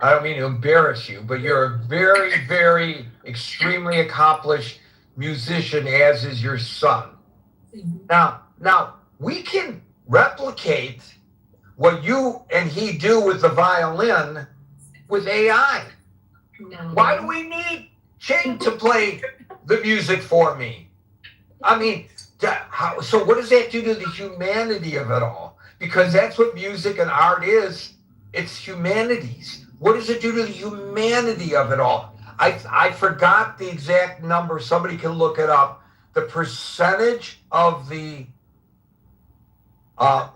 I don't mean to embarrass you, but you're a very, very extremely accomplished musician, as is your son. Mhm. Now we can replicate what you and he do with the violin with AI. No. Why do we need Ching to play the music for me? I mean, so what does that do to the humanity of it all? Because that's what music and art is. It's humanities. What does it do to the humanity of it all? I forgot the exact number. Somebody can look it up. The percentage of the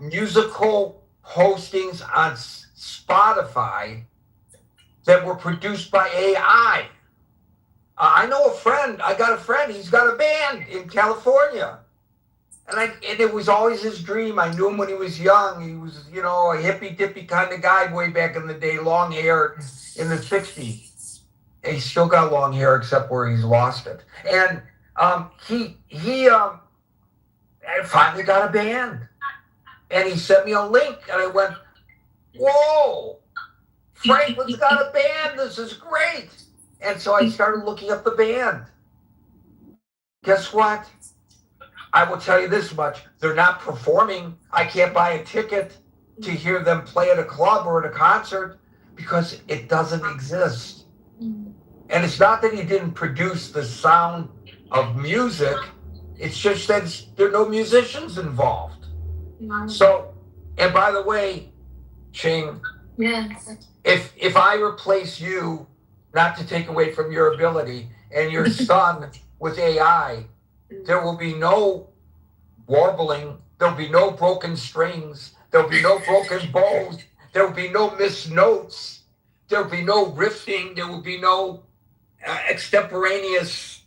musical postings on Spotify that were produced by AI. I know a friend. I got a friend. He's got a band in California. And it was always his dream. I knew him when he was young. He was, a hippy dippy kind of guy way back in the day, long hair in the 60s. And he's still got long hair except where he's lost it. And he finally got a band. And he sent me a link and I went, whoa, Franklin's got a band. This is great. And so I started looking up the band. Guess what? I will tell you this much. They're not performing. I can't buy a ticket to hear them play at a club or at a concert because it doesn't exist. And it's not that he didn't produce the sound of music. It's just that there are no musicians involved. So, and by the way, Ching, Yes. if I replace you, not to take away from your ability, and your son with AI, there will be no warbling, there'll be no broken strings, there'll be no broken bows, there will be no missed notes, there'll be no riffing, there will be no extemporaneous,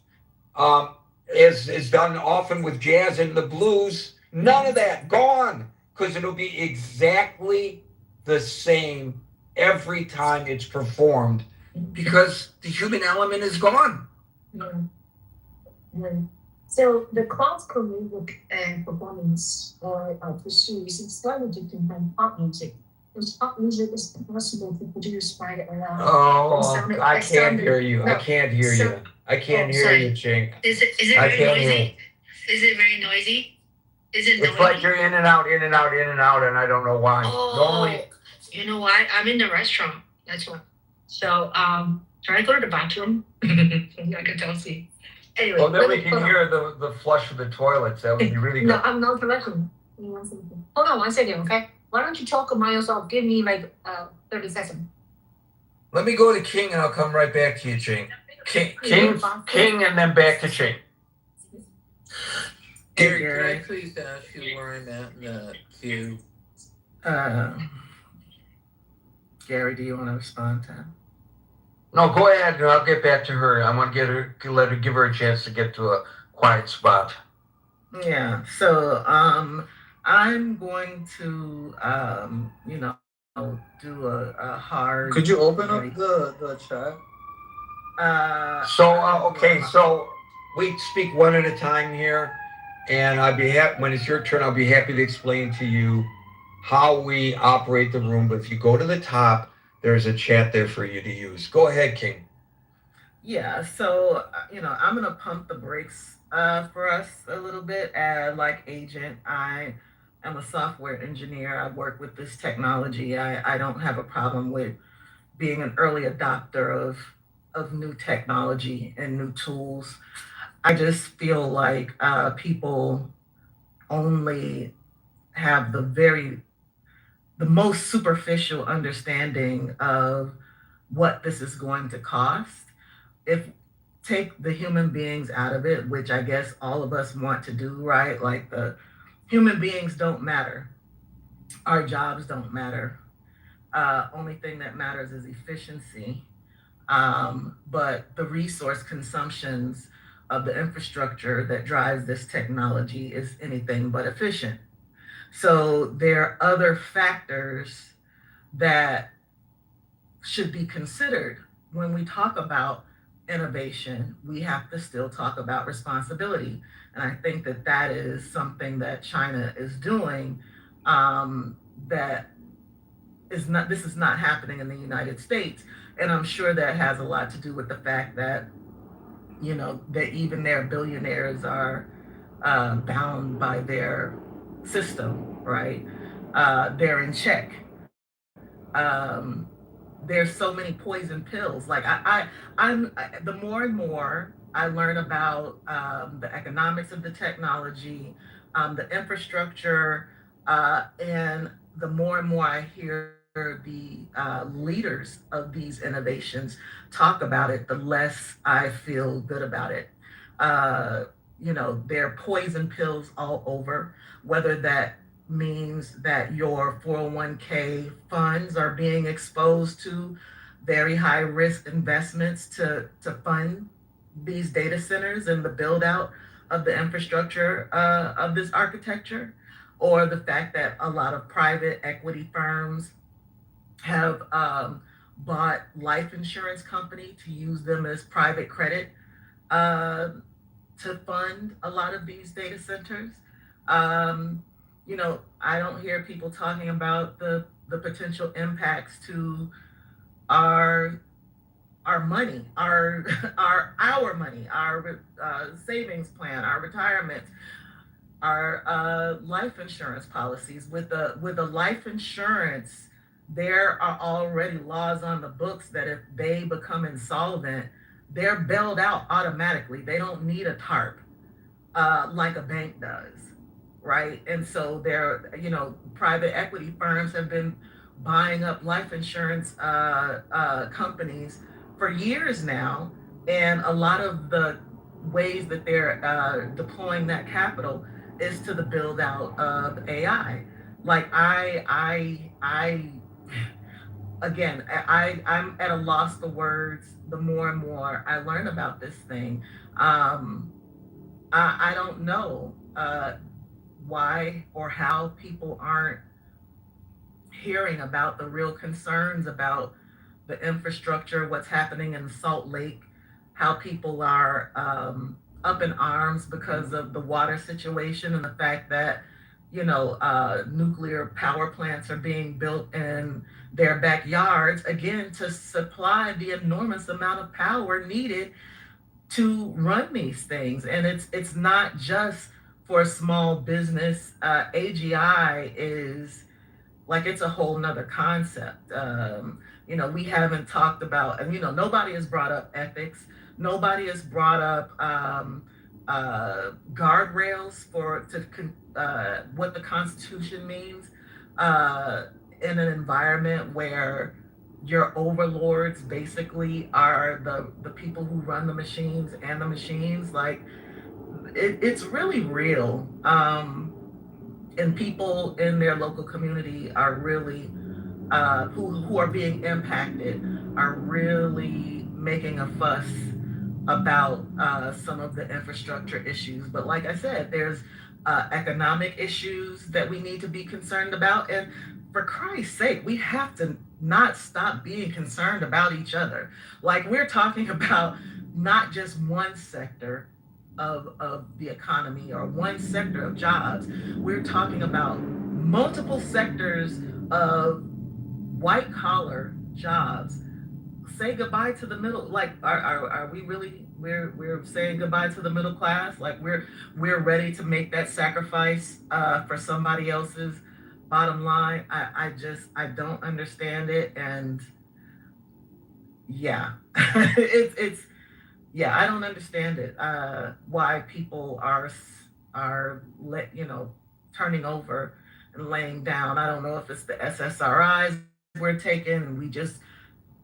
as is done often with jazz and the blues. None of that, gone, because it'll be exactly the same every time it's performed because the human element is gone. So the classical music and performance or pursuits is starting to combine pop music. Because pop music is possible to produce by around. Oh, I can't hear you. I can't hear you. I can't hear you, Chink. Is it very noisy? Is it very noisy? Is it noisy? It's like you're in and out, in and out, in and out, and I don't know why. Normally, you know why? I'm in the restaurant. That's why. So try to go to the bathroom. I can tell see. Anyway. well, then we can hear the flush of the toilets. That would be really good. No, I'm not correcting. Hold on 1 second, okay? Why don't you talk about yourself? Give me like 30 seconds. Let me go to King and I'll come right back to you, Ching. King, and then back to Ching. Gary, can I please ask you where I'm at in the queue? Gary, do you want to respond to him? No, go ahead. I'll get back to her. I want to give her a chance to get to a quiet spot. Yeah. So I'm going to do a hard. Could you open up the chat? Okay. So we speak one at a time here, and I'd be happy when it's your turn. I'll be happy to explain to you how we operate the room. But if you go to the top, there's a chat there for you to use. Go ahead, King. Yeah, so I'm gonna pump the brakes for us a little bit. Like Agent, I am a software engineer. I work with this technology. I don't have a problem with being an early adopter of new technology and new tools. I just feel like people only have the most superficial understanding of what this is going to cost. If take the human beings out of it, which I guess all of us want to do, right? Like the human beings don't matter. Our jobs don't matter. Only thing that matters is efficiency. But the resource consumptions of the infrastructure that drives this technology is anything but efficient. So there are other factors that should be considered when we talk about innovation. We have to still talk about responsibility. And I think that is something that China is doing that this is not happening in the United States. And I'm sure that has a lot to do with the fact that, that even their billionaires are bound by their system, right? They're in check. There's so many poison pills. Like I'm the more and more I learn about the economics of the technology, the infrastructure, and the more and more I hear the leaders of these innovations talk about it, the less I feel good about it. There are poison pills all over, whether that means that your 401k funds are being exposed to very high risk investments to fund these data centers and the build out of the infrastructure of this architecture, or the fact that a lot of private equity firms have bought life insurance company to use them as private credit uh, to fund a lot of these data centers. Um, I don't hear people talking about the potential impacts to our money, our money, our savings plan, our retirement, our life insurance policies. With the life insurance, there are already laws on the books that if they become insolvent, they're bailed out automatically. They don't need a TARP like a bank does, right? And so private equity firms have been buying up life insurance companies for years now, and a lot of the ways that they're deploying that capital is to the build out of AI. Like I'm at a loss for words. The more and more I learn about this thing, I don't know why or how people aren't hearing about the real concerns about the infrastructure, what's happening in Salt Lake, how people are up in arms because of the water situation and the fact that nuclear power plants are being built in their backyards, again, to supply the enormous amount of power needed to run these things. And it's not just for small business. AGI is like, it's a whole nother concept. We haven't talked about, and nobody has brought up ethics. Nobody has brought up guardrails what the Constitution means in an environment where your overlords basically are the people who run the machines, and the machines, like, it's really real. And people in their local community are really who are being impacted are really making a fuss about some of the infrastructure issues. But like I said, there's economic issues that we need to be concerned about. And for Christ's sake, we have to not stop being concerned about each other. Like, we're talking about not just one sector of the economy or one sector of jobs. We're talking about multiple sectors of white collar jobs. Say goodbye to the middle. Like, are we really, we're saying goodbye to the middle class? Like, we're ready to make that sacrifice for somebody else's bottom line? I don't understand it. And yeah, it's I don't understand it. Why people are turning over and laying down. I don't know if it's the SSRIs we're taking. We just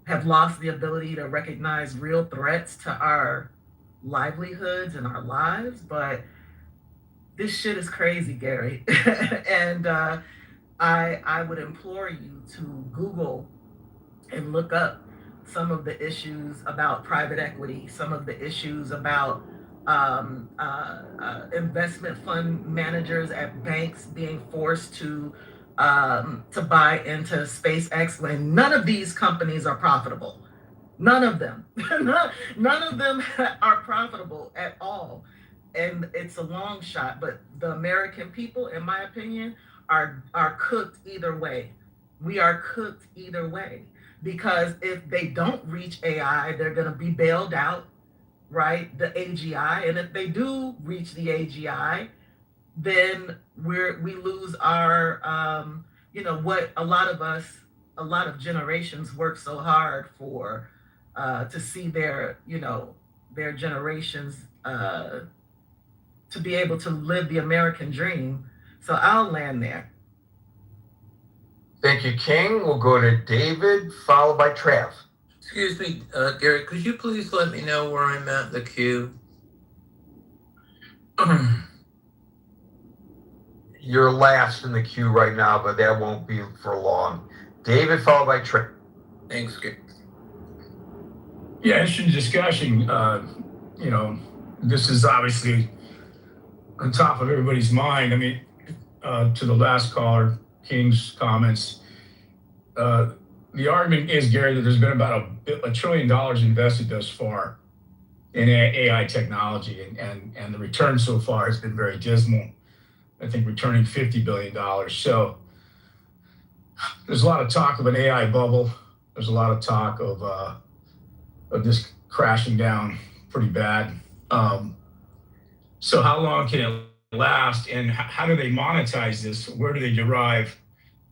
have lost the ability to recognize real threats to our livelihoods and our lives. But this shit is crazy, Gary. And I would implore you to Google and look up some of the issues about private equity, some of the issues about investment fund managers at banks being forced to buy into SpaceX when none of these companies are profitable. None of them. None of them are profitable at all. And it's a long shot, but the American people, in my opinion, are cooked either way. We are cooked either way. Because if they don't reach AI, they're going to be bailed out, right? The AGI. And if they do reach the AGI, then we lose our, what a lot of generations work so hard for, to see their generations to be able to live the American dream. So I'll land there. Thank you, King. We'll go to David, followed by Trav. Excuse me, Gary, could you please let me know where I'm at in the queue? You're last in the queue right now, but that won't be for long. David, followed by Trav. Thanks, Gary. Yeah, interesting discussion. This is obviously on top of everybody's mind. I mean, to the last caller, King's comments, the argument is, Gary, that there's been about $1 trillion invested thus far in AI technology, and the return so far has been very dismal. I think returning $50 billion. So there's a lot of talk of an AI bubble. There's a lot of talk of this crashing down pretty bad. So how long can it last, and how do they monetize this? Where do they derive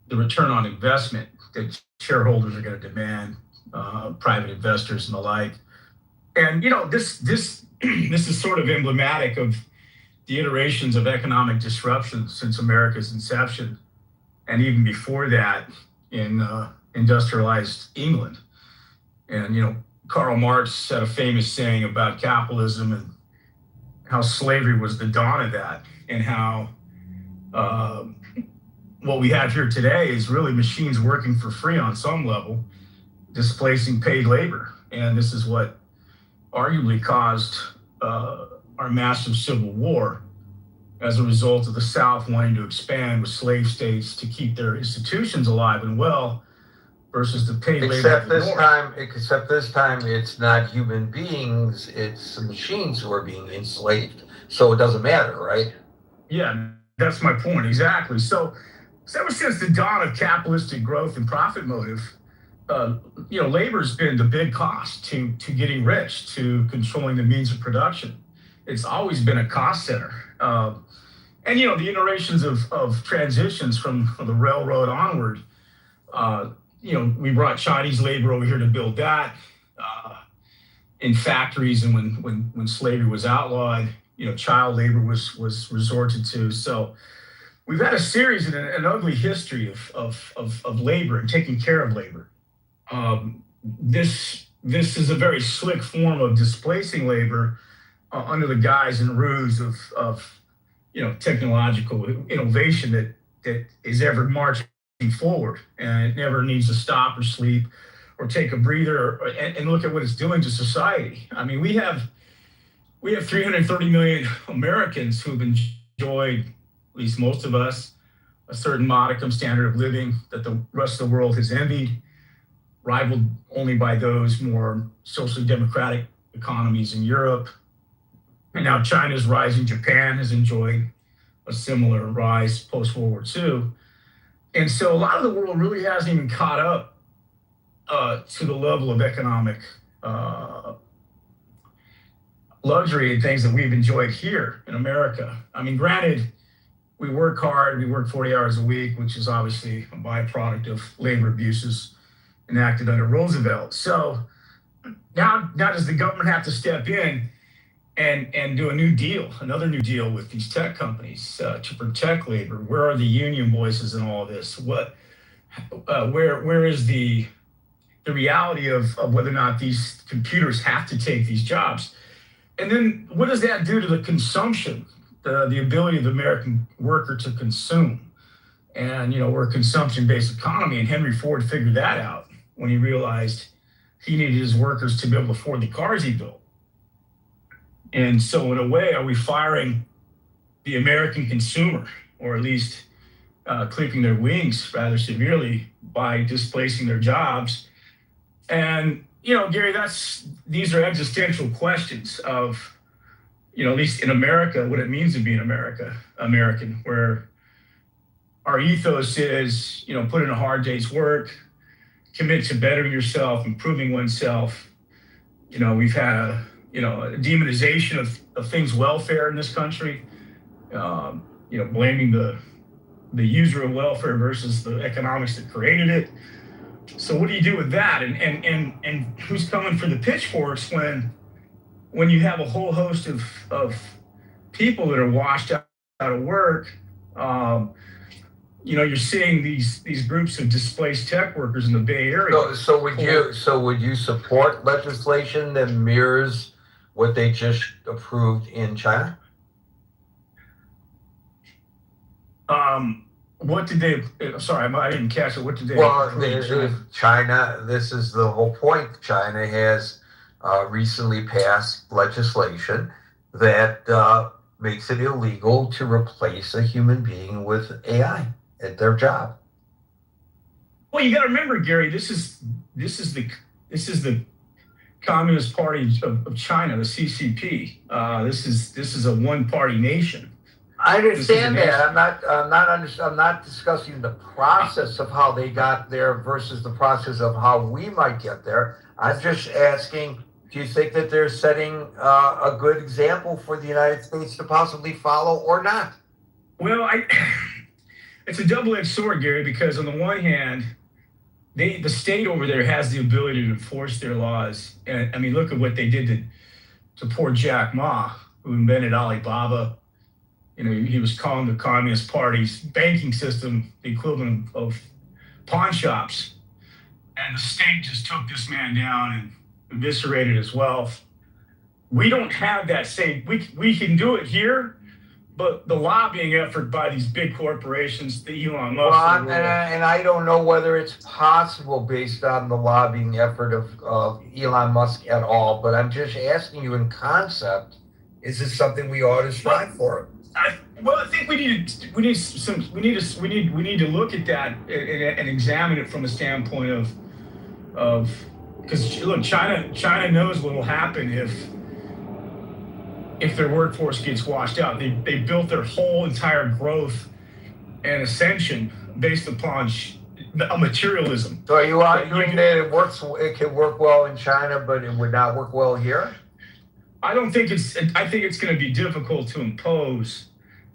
the return on investment that shareholders are going to demand, private investors and the like? And this is sort of emblematic of the iterations of economic disruption since America's inception, and even before that in industrialized England. And Karl Marx had a famous saying about capitalism and how slavery was the dawn of that, and how what we have here today is really machines working for free on some level, displacing paid labor. And this is what arguably caused our massive civil war as a result of the South wanting to expand with slave states to keep their institutions alive and well, versus the paid labor. Except this time, it's not human beings; it's machines who are being enslaved. So it doesn't matter, right? Yeah, that's my point exactly. So ever since the dawn of capitalistic growth and profit motive, labor's been the big cost to getting rich, to controlling the means of production. It's always been a cost center. And the iterations of transitions from the railroad onward, we brought Chinese labor over here to build that in factories, and when slavery was outlawed, child labor was resorted to. So we've had a series and an ugly history of labor and taking care of labor. This is a very slick form of displacing labor under the guise and ruse of technological innovation that is ever marching forward, and it never needs to stop or sleep or take a breather and look at what it's doing to society. I mean, we have 330 million Americans who've enjoyed, at least most of us, a certain modicum standard of living that the rest of the world has envied, rivaled only by those more socially democratic economies in Europe. And now China's rising. Japan has enjoyed a similar rise post-World War II. And so a lot of the world really hasn't even caught up to the level of economic luxury and things that we've enjoyed here in America. I mean, granted, we work hard, we work 40 hours a week, which is obviously a byproduct of labor abuses enacted under Roosevelt. So now does the government have to step in and do another new deal with these tech companies to protect labor? Where are the union voices in all of this? Where is the reality of whether or not these computers have to take these jobs? And then what does that do to the consumption, the ability of the American worker to consume? And we're a consumption-based economy, and Henry Ford figured that out when he realized he needed his workers to be able to afford the cars he built. And so in a way, are we firing the American consumer, or at least clipping their wings rather severely by displacing their jobs? And, Gary, these are existential questions of, at least in America, what it means to be an American, where our ethos is, put in a hard day's work, commit to bettering yourself, improving oneself. We've had a demonization of things welfare in this country, blaming the user of welfare versus the economics that created it. So what do you do with that? And who's coming for the pitchforks when you have a whole host of people that are washed out of work? You're seeing these groups of displaced tech workers in the Bay Area. So would you support legislation that mirrors what they just approved in China? What did they? Sorry, I didn't catch it. What did they? Well, China. This is the whole point. China has recently passed legislation that makes it illegal to replace a human being with AI at their job. Well, you got to remember, Gary, this is the Communist Party of China, the CCP. This is a one-party nation. I understand that. I'm not discussing the process of how they got there versus the process of how we might get there. I'm just asking, do you think that they're setting a good example for the United States to possibly follow or not? Well, it's a double-edged sword, Gary, because on the one hand, the state over there has the ability to enforce their laws. And I mean, look at what they did to poor Jack Ma, who invented Alibaba. You know, he was calling the Communist Party's banking system the equivalent of pawn shops. And the state just took this man down and eviscerated his wealth. We don't have that same, we can do it here, but the lobbying effort by these big corporations, the Elon Musk. Well, and I don't know whether it's possible based on the lobbying effort of Elon Musk at all, but I'm just asking you in concept, is this something we ought to strive for? I think we need to look at that and examine it from a standpoint of because look, China knows what will happen if their workforce gets washed out. They built their whole entire growth and ascension based upon a materialism. So are you arguing that it can work well in China, but it would not work well here? I think it's going to be difficult to impose.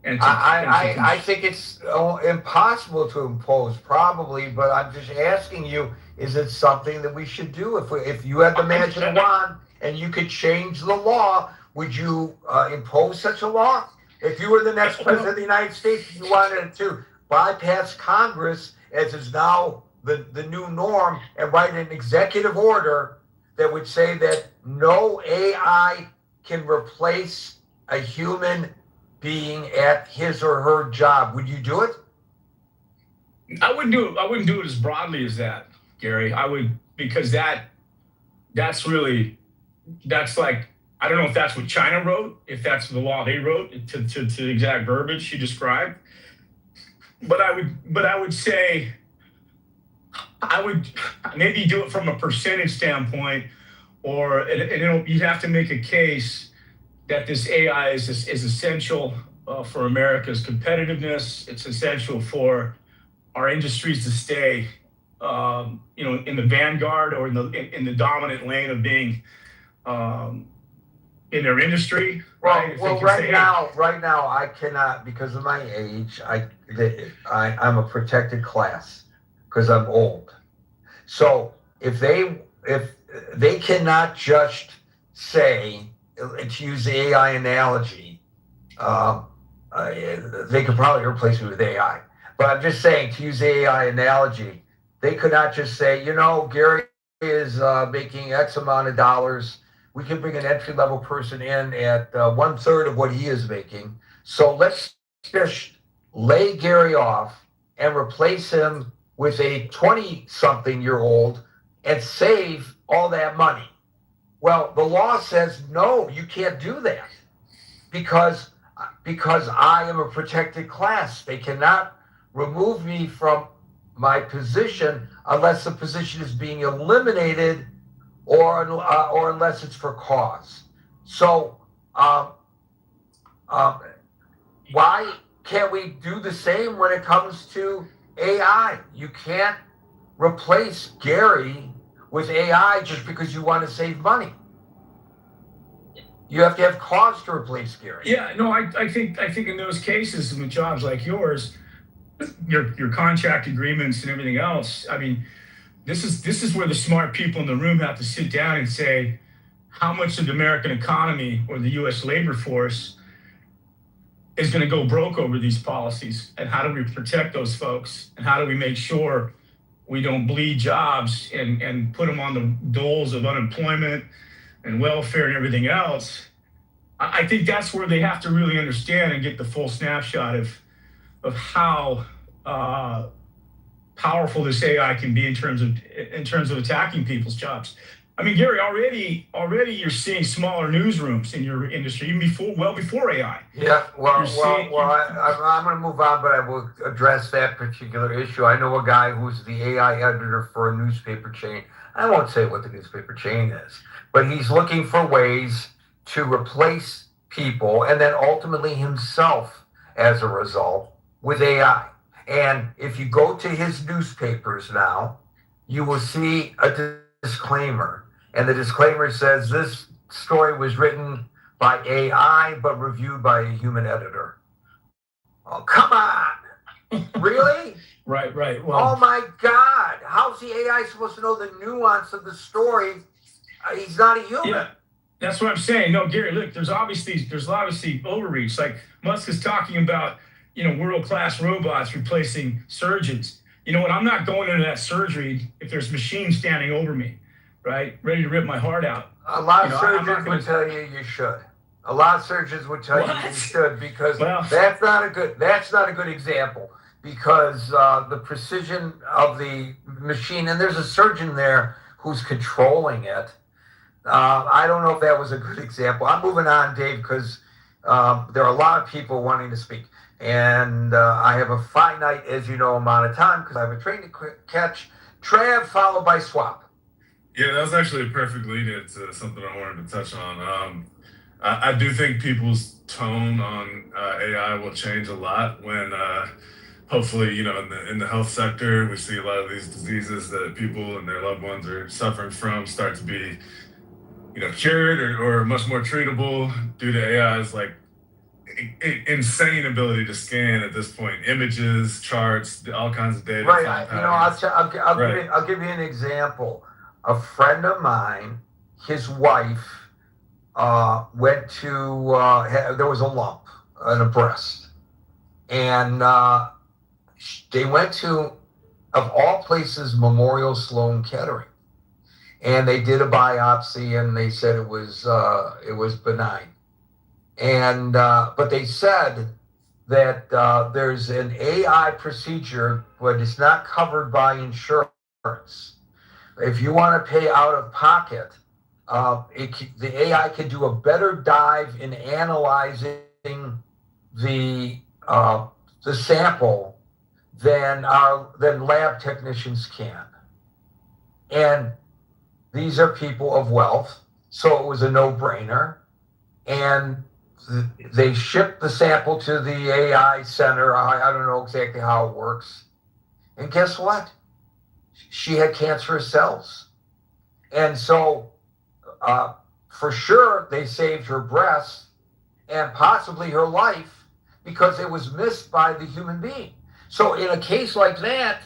And I think it's impossible to impose, probably. But I'm just asking you: is it something that we should do? If you had the magic wand and you could change the law, would you impose such a law? If you were the next president of the United States, you wanted to bypass Congress, as is now the new norm, and write an executive order that would say that no AI can replace a human being at his or her job, would you do it? I wouldn't do it as broadly as that, Gary. I would, because that's like, I don't know if that's what China wrote, if that's the law they wrote to the exact verbiage you described. But I would say I would maybe do it from a percentage standpoint, or you'd have to make a case that this AI is essential for America's competitiveness. It's essential for our industries to stay, in the vanguard or in the dominant lane of being in their industry. Right? Right now, I cannot, because of my age. I'm a protected class because I'm old. So if they cannot just say, to use the AI analogy, they could probably replace me with AI. But I'm just saying, to use the AI analogy, they could not just say, Gary is making X amount of dollars. We can bring an entry-level person in at 1/3 of what he is making. So let's just lay Gary off and replace him with a 20-something-year-old and save all that money. Well, the law says, no, you can't do that because I am a protected class. They cannot remove me from my position unless the position is being eliminated or unless it's for cause. So why can't we do the same when it comes to AI? You can't replace Gary with AI just because you want to save money. You have to have cause to replace Gary. Yeah, no, I think in those cases, with jobs like yours, your contract agreements and everything else, I mean, this is where the smart people in the room have to sit down and say, how much of the American economy or the U.S. labor force is going to go broke over these policies, and how do we protect those folks, and how do we make sure we don't bleed jobs and put them on the doles of unemployment and welfare and everything else. I think that's where they have to really understand and get the full snapshot of how powerful this AI can be in terms of attacking people's jobs. I mean, Gary, already you're seeing smaller newsrooms in your industry, even before AI. Yeah, well, You're seeing- I'm going to move on, but I will address that particular issue. I know a guy who's the AI editor for a newspaper chain. I won't say what the newspaper chain is, but he's looking for ways to replace people and then ultimately himself as a result with AI. And if you go to his newspapers now, you will see a disclaimer. And the disclaimer says this story was written by AI, but reviewed by a human editor. Oh, come on. Really? Right. Oh my God. How's the AI supposed to know the nuance of the story? He's not a human. Yeah. That's what I'm saying. No, Gary, look, there's obviously overreach. Like Musk is talking about, world-class robots replacing surgeons. You know what? I'm not going into that surgery if there's machines standing over me, right? Ready to rip my heart out. A lot of surgeons would tell you should. A lot of surgeons would tell you should because that's not a good example because the precision of the machine, and there's a surgeon there who's controlling it. I don't know if that was a good example. I'm moving on, Dave, because there are a lot of people wanting to speak. And I have a finite, as you know, amount of time because I have a train to catch. Trav, followed by Swap. Yeah, that was actually a perfect lead into something I wanted to touch on. I do think people's tone on AI will change a lot when hopefully, in the health sector, we see a lot of these diseases that people and their loved ones are suffering from start to be, cured or much more treatable due to AI's like insane ability to scan at this point, images, charts, all kinds of data. Right. I'll give you an example. A friend of mine, his wife, went to there was a lump on a breast, and they went to, of all places, Memorial Sloan Kettering, and they did a biopsy, and they said it was benign, and but they said that there's an AI procedure, but it's not covered by insurance. If you want to pay out of pocket, the AI can do a better dive in analyzing the sample than lab technicians can. And these are people of wealth, so it was a no-brainer. And they shipped the sample to the AI center. I don't know exactly how it works. And guess what? She had cancerous cells. And so for sure, they saved her breast and possibly her life because it was missed by the human being. So in a case like that,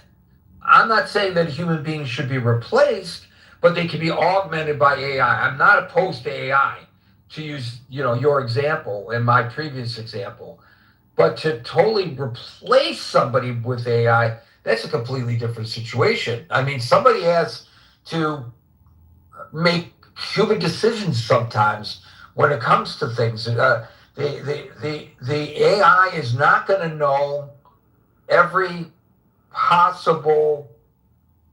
I'm not saying that human beings should be replaced, but they can be augmented by AI. I'm not opposed to AI, to use your example and my previous example. But to totally replace somebody with AI, that's a completely different situation. I mean, somebody has to make human decisions sometimes when it comes to things. The AI is not going to know every possible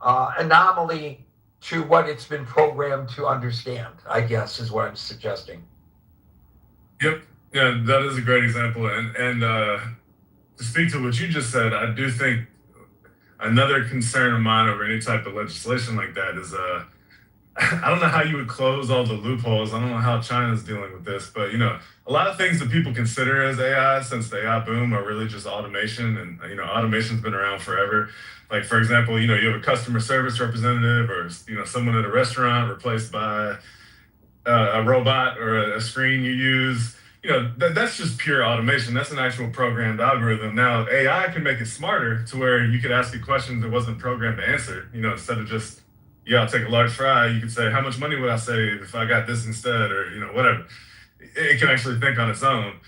anomaly to what it's been programmed to understand, I guess, is what I'm suggesting. Yep. Yeah, that is a great example. And to speak to what you just said, I do think another concern of mine over any type of legislation like that is I don't know how you would close all the loopholes. I don't know how China's dealing with this, but a lot of things that people consider as AI since the AI boom are really just automation, and automation's been around forever. Like, for example, you have a customer service representative or someone at a restaurant replaced by a robot or a screen you use. That's just pure automation. That's an actual programmed algorithm. Now AI can make it smarter to where you could ask it questions it wasn't programmed to answer. Instead of just, yeah, I'll take a large fry, you could say, how much money would I save if I got this instead, or whatever. It can actually think on its own.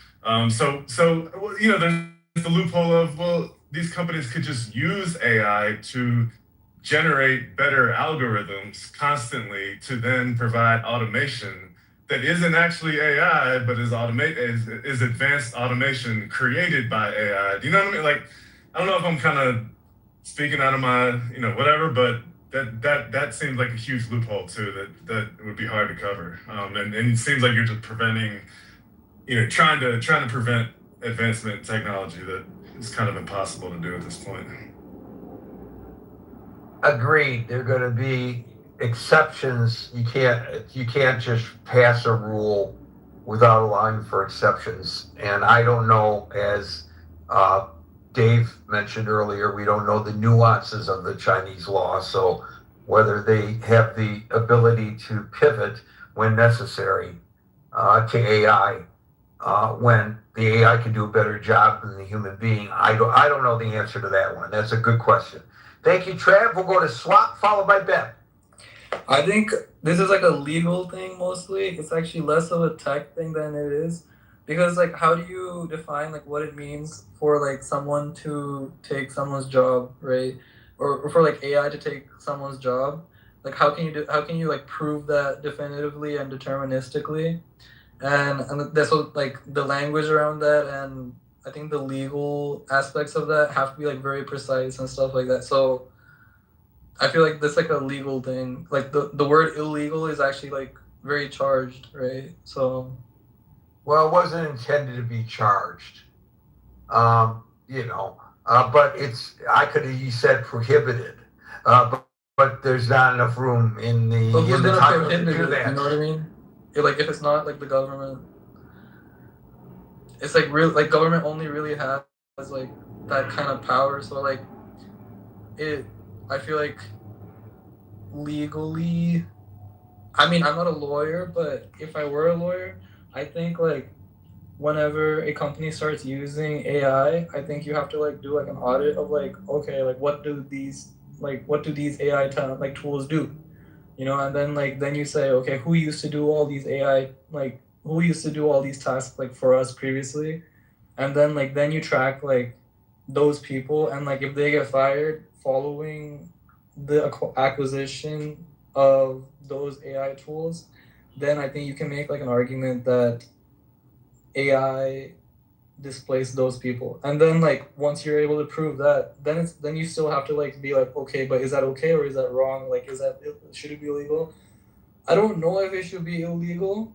So there's the loophole of, well, these companies could just use AI to generate better algorithms constantly to then provide automation that isn't actually AI, but is advanced automation created by AI. Do you know what I mean? Like, I don't know if I'm kind of speaking out of my, whatever, but that seems like a huge loophole too. That would be hard to cover. And it seems like you're just preventing, trying to prevent advancement in technology that is kind of impossible to do at this point. Agreed. There are going to be exceptions. You can't just pass a rule without allowing for exceptions. And I don't know, as Dave mentioned earlier, we don't know the nuances of the Chinese law. So whether they have the ability to pivot when necessary to AI, when the AI can do a better job than the human being, I don't know the answer to that one. That's a good question. Thank you, Trav. We'll go to Swap, followed by Ben. I think this is like a legal thing mostly. It's actually less of a tech thing than it is. Because like how do you define like what it means for like someone to take someone's job, right? Or for like AI to take someone's job? Like how can you like prove that definitively and deterministically? And that's what like the language around that, and I think the legal aspects of that have to be like very precise and stuff like that. So I feel like that's like a legal thing. Like the word illegal is actually like very charged, right? So Well, it wasn't intended to be charged, but I could have you said prohibited, but there's not enough room in the but who's in the gonna title to prohibit do it? that. You know what I mean? Like if it's not like the government, it's like real like government only really has like that kind of power. So like I feel like legally, I mean I'm not a lawyer, but if I were a lawyer, I think like whenever a company starts using AI, I think you have to like do like an audit of like, okay, like what do these AI like tools do? And then you say, okay, who used to do all these AI, like who used to do all these tasks like for us previously? And then you track like those people, and like if they get fired following the acquisition of those AI tools, then I think you can make like an argument that AI displaced those people. And then like once you're able to prove that, then you still have to like be like, okay, but is that okay or is that wrong? Like should it be illegal? I don't know if it should be illegal,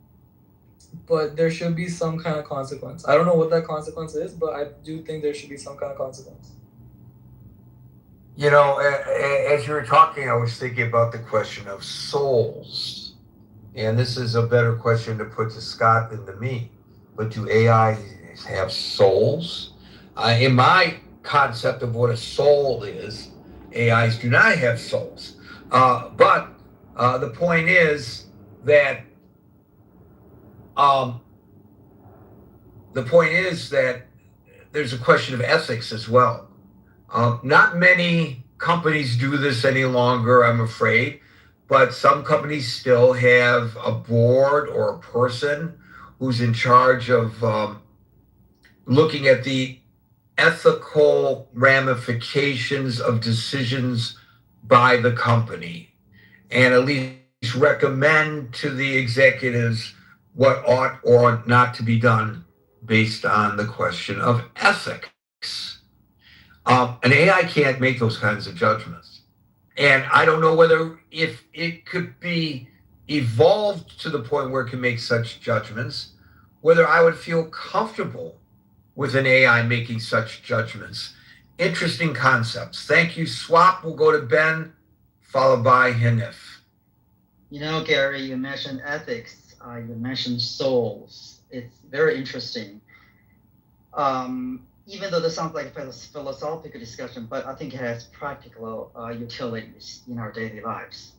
but there should be some kind of consequence. I don't know what that consequence is, but I do think there should be some kind of consequence. As you were talking, I was thinking about the question of souls. And this is a better question to put to Scott than to me. But do AIs have souls? In my concept of what a soul is, AIs do not have souls. But the point is that there's a question of ethics as well. Not many companies do this any longer, I'm afraid, but some companies still have a board or a person who's in charge of looking at the ethical ramifications of decisions by the company, and at least recommend to the executives what ought or ought not to be done based on the question of ethics. An AI can't make those kinds of judgments. And I don't know whether if it could be evolved to the point where it can make such judgments, whether I would feel comfortable with an AI making such judgments. Interesting concepts. Thank you, Swap. We'll go to Ben, followed by Hanif. Gary, you mentioned ethics. You mentioned souls. It's very interesting. Even though this sounds like a philosophical discussion, but I think it has practical utilities in our daily lives.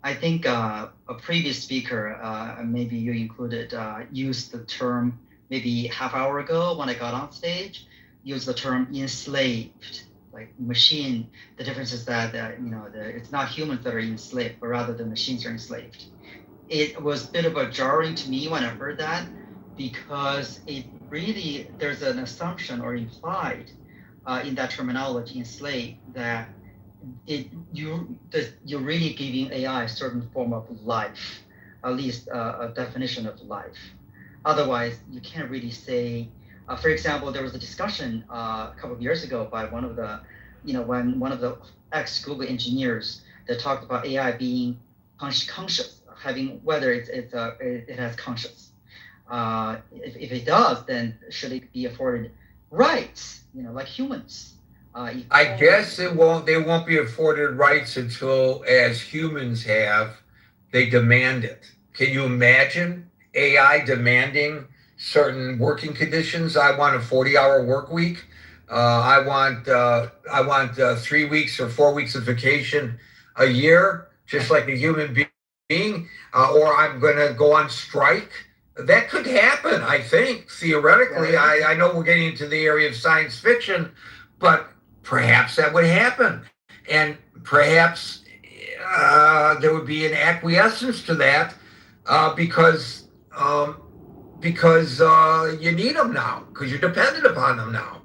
I think a previous speaker, maybe you included, used the term maybe half hour ago when I got on stage, used the term enslaved, like machine. The difference is that it's not humans that are enslaved, but rather the machines are enslaved. It was a bit of a jarring to me when I heard that, because there's an assumption or implied in that terminology, enslaved, that you're really giving AI a certain form of life, at least a definition of life. Otherwise, you can't really say. For example, there was a discussion a couple of years ago by one of the, when one of the ex-Google engineers that talked about AI being conscious, having whether it has conscious. If it does, then should it be afforded rights, like humans? I guess they won't be afforded rights until, as humans have, they demand it. Can you imagine AI demanding certain working conditions? I want a 40-hour work week. I want 3 weeks or 4 weeks of vacation a year, just like a human being, or I'm going to go on strike. That could happen, I think, theoretically. I know we're getting into the area of science fiction, but perhaps that would happen. And perhaps there would be an acquiescence to that because you need them now, because you're dependent upon them now.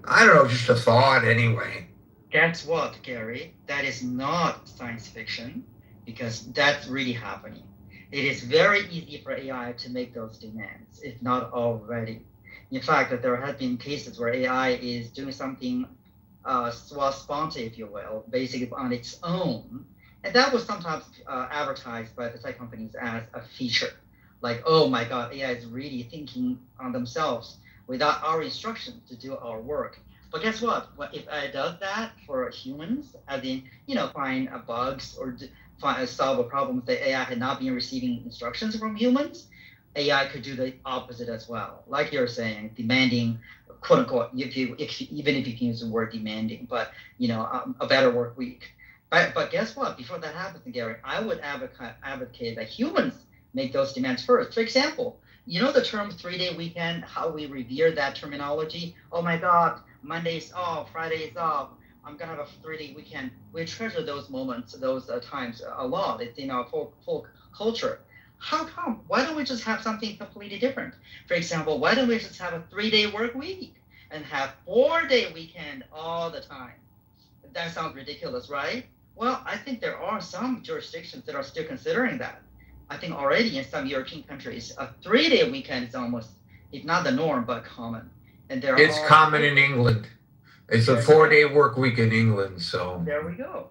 I don't know, just a thought anyway. Guess what, Gary? That is not science fiction, because that's really happening. It is very easy for AI to make those demands, if not already. In fact, there have been cases where AI is doing something sponte, if you will, basically on its own. And that was sometimes advertised by the tech companies as a feature. Like, oh my God, AI is really thinking on themselves without our instructions to do our work. But guess what? If AI does that for humans, as in, find bugs or solve problems that AI had not been receiving instructions from humans, AI could do the opposite as well. Like you're saying, demanding, quote unquote, even if you can use the word demanding, but a better work week. But guess what? Before that happens, Gary, I would advocate that humans make those demands first. For example, the term 3-day weekend, how we revere that terminology. Oh my God, Monday is off, Friday is off. I'm gonna have a 3-day weekend. We treasure those moments, those times a lot. It's in our folk culture. How come? Why don't we just have something completely different? For example, why don't we just have a 3-day work week and have 4-day weekend all the time? That sounds ridiculous, right? Well, I think there are some jurisdictions that are still considering that. I think already in some European countries, a 3-day weekend is almost, if not the norm, but common. And it's common in England. It's a 4-day work week in England, so. There we go.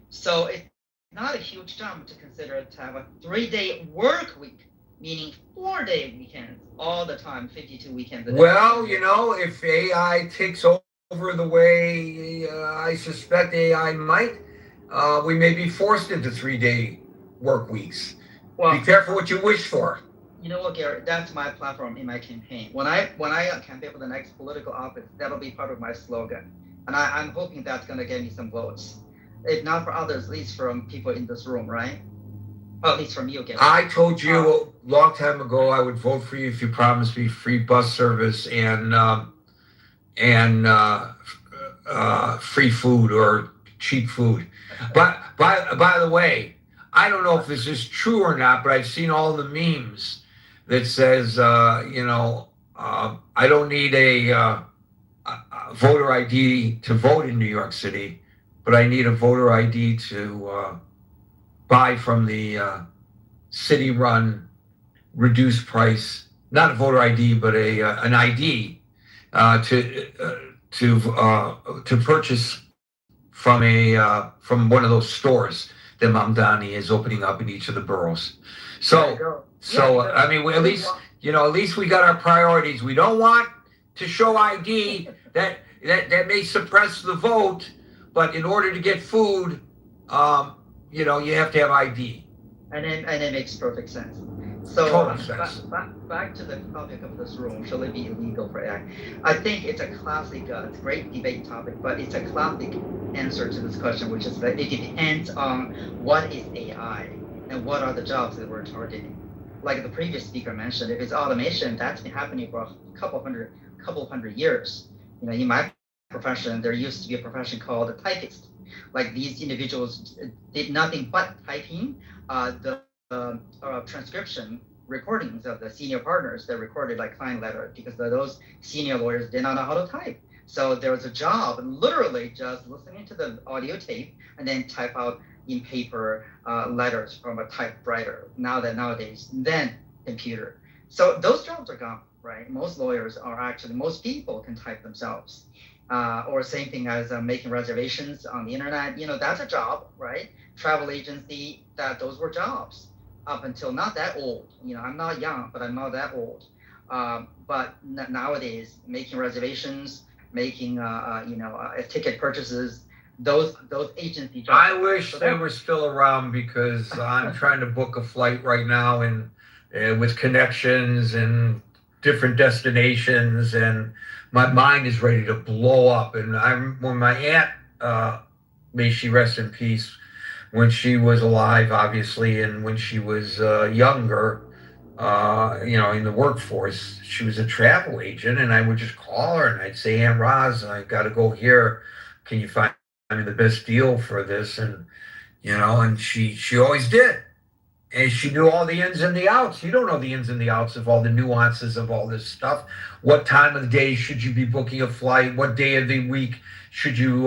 So it's not a huge jump to consider to have a 3-day work week, meaning 4-day weekends all the time, 52 weekends a day. Well, if AI takes over the way I suspect AI might, we may be forced into 3-day work weeks. Well, be careful what you wish for. You know what, Gary? That's my platform in my campaign. When I campaign for the next political office, that'll be part of my slogan, and I'm hoping that's going to get me some votes. If not for others, at least from people in this room, right? Well, at least from you, Gary. I told you a long time ago I would vote for you if you promised me free bus service and free food or cheap food. But by the way, I don't know if this is true or not, but I've seen all the memes that says, I don't need a voter ID to vote in New York City, but I need a voter ID to buy from the city-run reduced price, not a voter ID, but an ID to purchase from one of those stores that Mamdani is opening up in each of the boroughs. So I mean, at least we got our priorities. We don't want to show ID that may suppress the vote, but in order to get food, you have to have ID. And it makes perfect sense. So back to the topic of this room, shall it be illegal for AI? I think it's a classic, it's a great debate topic, but it's a classic answer to this question, which is that it depends on what is AI and what are the jobs that we're targeting. Like the previous speaker mentioned, if it's automation, that's been happening for a couple hundred years. In my profession, there used to be a profession called a typist. Like these individuals did nothing but typing the transcription recordings of the senior partners that recorded like client letter, because those senior lawyers did not know how to type. So there was a job literally just listening to the audio tape and then type out in paper letters from a typewriter. Nowadays, then computer. So those jobs are gone, right? Most people can type themselves. or same thing as making reservations on the internet. That's a job, right? Travel agency, those were jobs up until not that old. I'm not young, but I'm not that old. But nowadays, making reservations, making ticket purchases, those agency jobs. I wish they were still around because I'm trying to book a flight right now and with connections and different destinations, and my mind is ready to blow up. And when my aunt, may she rest in peace, when she was alive, obviously, and when she was younger, in the workforce, she was a travel agent, and I would just call her and I'd say, Aunt Roz, I've got to go here. Can you find me the best deal for this? And and she always did. And she knew all the ins and the outs. You don't know the ins and the outs of all the nuances of all this stuff. What time of the day should you be booking a flight? What day of the week should you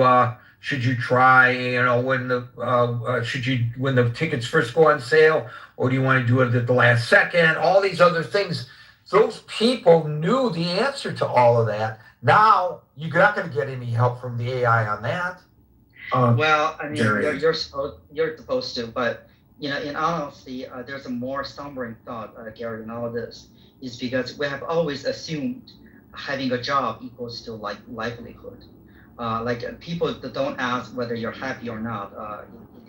try? When the tickets first go on sale, or do you want to do it at the last second? All these other things. Those people knew the answer to all of that. Now you're not going to get any help from the AI on that. Well, I mean, you're supposed to, but in honesty, there's a more sombering thought, Gary, in all of this, is because we have always assumed having a job equals to livelihood. People that don't ask whether you're happy or not.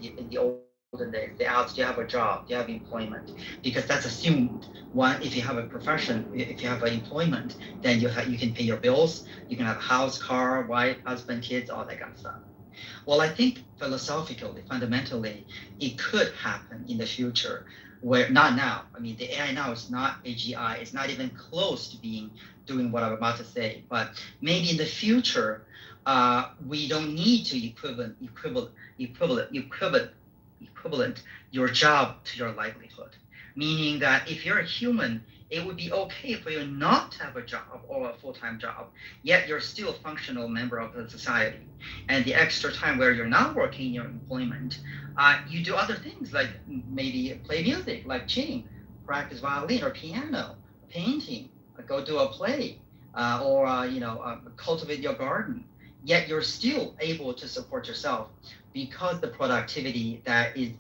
In the olden days, they ask, do you have a job? Do you have employment? Because that's assumed. One, if you have a profession, if you have an employment, then you can pay your bills. You can have a house, car, wife, husband, kids, all that kind of stuff. Well, I think philosophically, fundamentally, it could happen in the future, where not now. I mean, the AI now is not AGI. It's not even close to doing what I'm about to say. But maybe in the future, we don't need to equivalent your job to your livelihood. Meaning that if you're a human, it would be okay for you not to have a job or a full-time job, yet you're still a functional member of the society. And the extra time where you're not working in your employment, you do other things like maybe play music, like singing, practice violin or piano, painting, go do a play, or cultivate your garden. Yet you're still able to support yourself because the productivity that is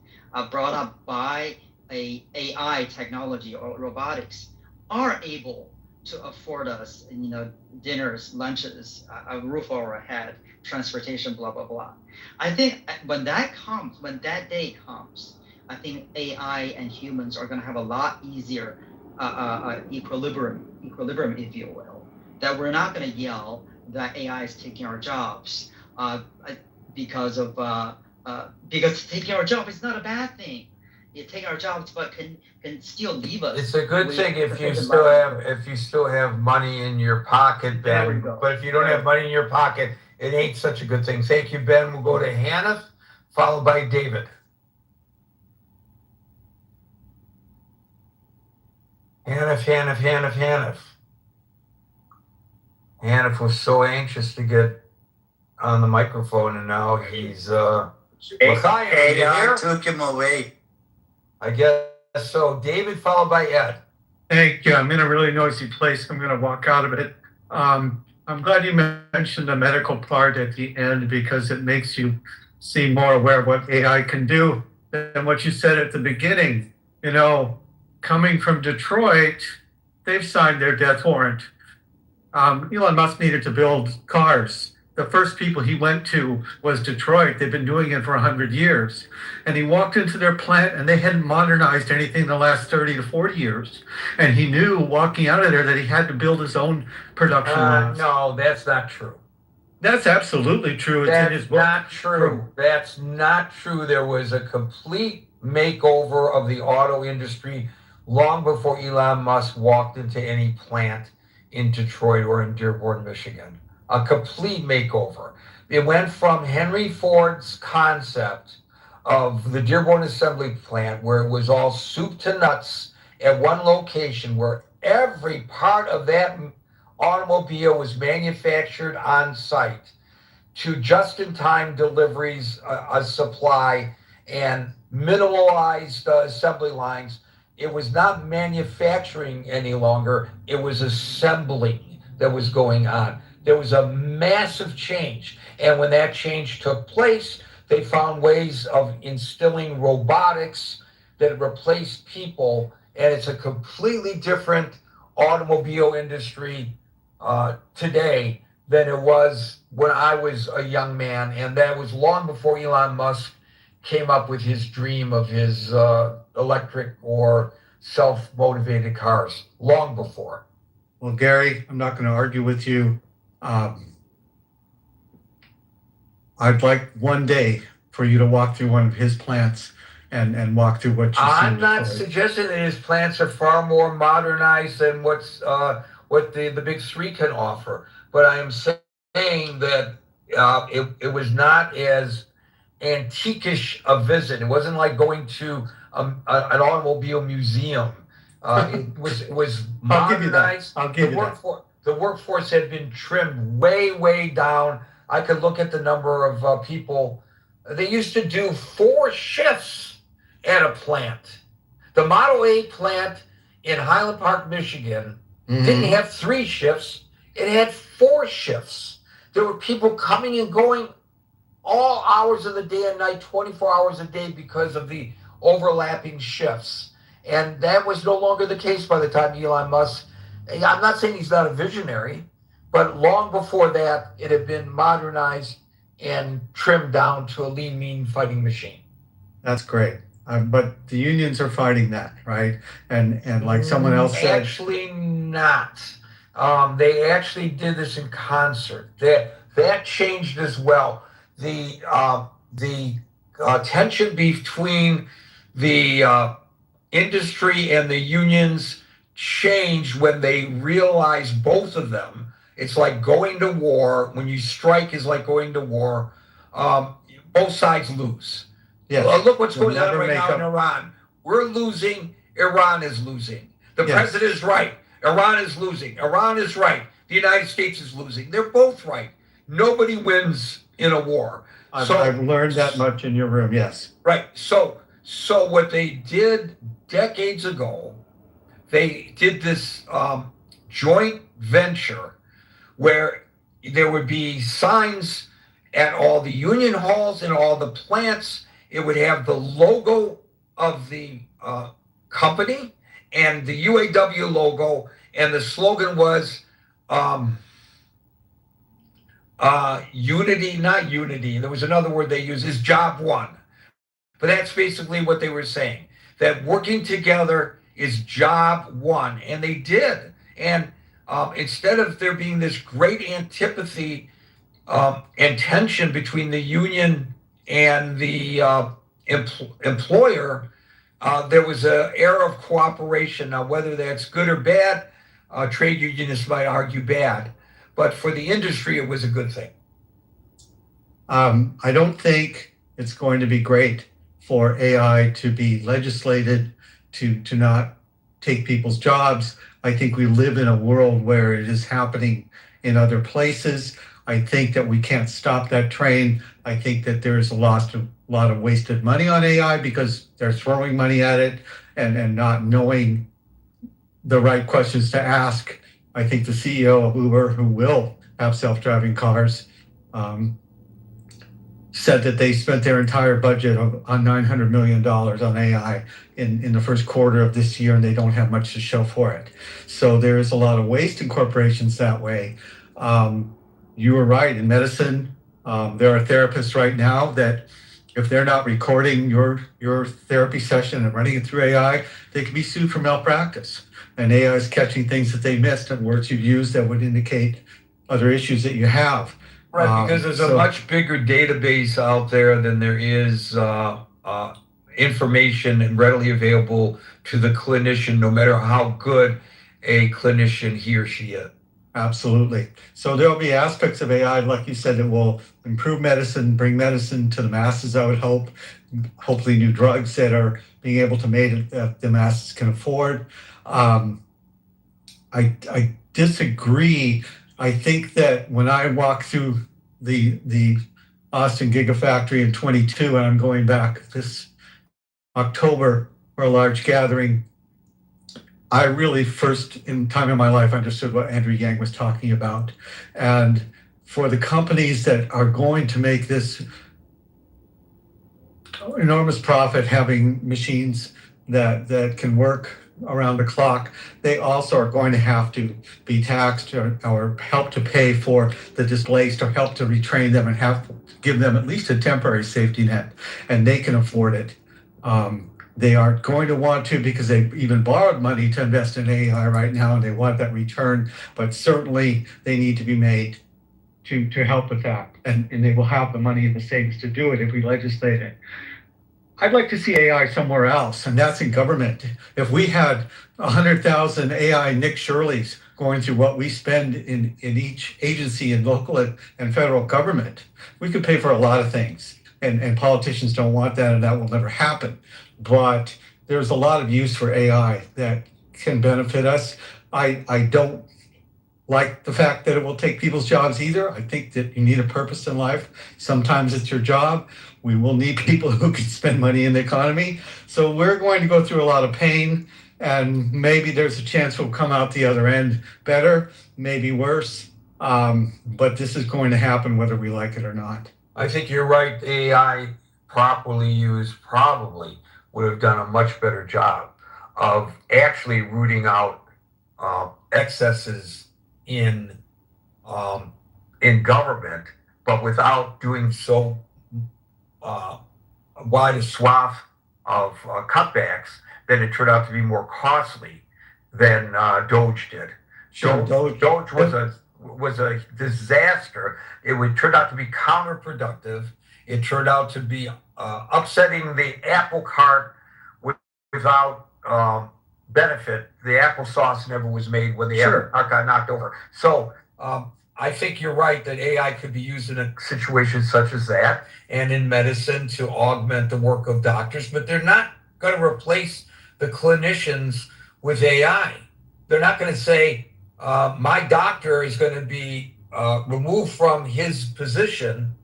brought up by AI technology or robotics are able to afford us, dinners, lunches, a roof over our head, transportation, blah, blah, blah. I think when that day comes, I think AI and humans are going to have a lot easier equilibrium, if you will, that we're not going to yell that AI is taking our jobs because taking our job is not a bad thing. You take our jobs, but can still leave us. It's a good thing if you still have money in your pocket, Ben. But if you don't have money in your pocket, it ain't such a good thing. Thank you, Ben. We'll go to Hannah, followed by David. Hannah. Hannah was so anxious to get on the microphone, and now he's AI took him away. I guess so. David, followed by Ed. Thank you. I'm in a really noisy place. I'm going to walk out of it. I'm glad you mentioned the medical part at the end because it makes you seem more aware of what AI can do than what you said at the beginning. Coming from Detroit, they've signed their death warrant. Elon Musk needed to build cars. The first people he went to was Detroit. They've been doing it for 100 years. And he walked into their plant and they hadn't modernized anything in the last 30 to 40 years. And he knew walking out of there that he had to build his own production lines. No, that's not true. That's absolutely true. It's in his book. Not true. That's not true. There was a complete makeover of the auto industry long before Elon Musk walked into any plant in Detroit or in Dearborn, Michigan. A complete makeover. It went from Henry Ford's concept of the Dearborn assembly plant, where it was all soup to nuts at one location, where every part of that automobile was manufactured on site, to just-in-time deliveries, a supply, and minimalized assembly lines. It was not manufacturing any longer. It was assembling that was going on. there was a massive change. And when that change took place, they found ways of instilling robotics that replace people. And it's a completely different automobile industry today than it was when I was a young man. And that was long before Elon Musk came up with his dream of his electric or self-motivated cars, long before. Well, Gary, I'm not going to argue with you. I'd like one day for you to walk through one of his plants and walk through what you see. I'm not suggesting that his plants are far more modernized than what the big three can offer, but I am saying that it was not as antiquish a visit. It wasn't like going to an automobile museum. It was modernized. I'll give you that. The workforce had been trimmed way down. I could look at the number of people. They used to do 4 shifts at a plant. The Model A plant in Highland Park, Michigan, didn't have 3 shifts. It had 4 shifts. There were people coming and going all hours of the day and night, 24 hours a day, because of the overlapping shifts. And that was no longer the case by the time Elon Musk, I'm not saying he's not a visionary, but long before that, it had been modernized and trimmed down to a lean, mean fighting machine. That's great. But the unions are fighting that, right? And like someone else said, actually not. They actually did this in concert. That changed as well. The tension between the industry and the unions changed when they realized, both of them, it's like going to war. When you strike is like going to war. Both sides lose. yes, Look what's we'll going on never right make now in up. Iran. We're losing. Iran is losing. The Yes. president is right. Iran is losing. Iran is right. The United States is losing. They're both right. Nobody wins in a war. I've learned that much in your room. Yes. Right. So what they did decades ago, they did this joint venture where there would be signs at all the union halls and all the plants. It would have the logo of the company and the UAW logo, and the slogan was unity, not unity. There was another word they used, is job one. But that's basically what they were saying, that working together is job one. And they did. And instead of there being this great antipathy and tension between the union and the employer, there was an era of cooperation. Now, whether that's good or bad, trade unionists might argue bad. But for the industry, it was a good thing. I don't think it's going to be great for AI to be legislated to not take people's jobs. I think we live in a world where it is happening in other places. I think that we can't stop that train. I think that there's a lot of wasted money on AI because they're throwing money at it and not knowing the right questions to ask. I think the CEO of Uber, who will have self-driving cars, said that they spent their entire budget on $900 million on AI in the first quarter of this year, and they don't have much to show for it. So there is a lot of waste in corporations that way. You were right. In medicine, there are therapists right now that if they're not recording your therapy session and running it through AI, they can be sued for malpractice. And AI is catching things that they missed and words you use that would indicate other issues that you have. Right, because there's a much bigger database out there than there is information readily available to the clinician, no matter how good a clinician he or she is. Absolutely. So there'll be aspects of AI, like you said, that will improve medicine, bring medicine to the masses, I would hope. Hopefully new drugs that are being able to make it that the masses can afford. I disagree. I think that when I walk through the Austin Gigafactory in 22, and I'm going back this October for a large gathering, I really first in time in my life understood what Andrew Yang was talking about. And for the companies that are going to make this enormous profit having machines that can work around the clock, they also are going to have to be taxed or help to pay for the displaced or help to retrain them and have to give them at least a temporary safety net, and they can afford it. They aren't going to want to because they've even borrowed money to invest in AI right now and they want that return, but certainly they need to be made to help with that. And they will have the money and the savings to do it if we legislate it. I'd like to see AI somewhere else, and that's in government. If we had 100,000 AI Nick Shirleys going through what we spend in each agency in local and federal government, we could pay for a lot of things. And politicians don't want that, and that will never happen. But there's a lot of use for AI that can benefit us. I don't like the fact that it will take people's jobs either. I think that you need a purpose in life. Sometimes it's your job. We will need people who can spend money in the economy. So we're going to go through a lot of pain, and maybe there's a chance we'll come out the other end better, maybe worse. But this is going to happen whether we like it or not. I think you're right. AI properly used probably would have done a much better job of actually rooting out excesses in government, but without doing so wide a swath of cutbacks that it turned out to be more costly than Doge did. Sure, Doge was a disaster. It would turn out to be counterproductive. It turned out to be upsetting the apple cart without benefit. The applesauce never was made when the apple cart got knocked over. So I think you're right that AI could be used in a situation such as that and in medicine to augment the work of doctors, but they're not going to replace the clinicians with AI. They're not going to say, my doctor is going to be removed from his position,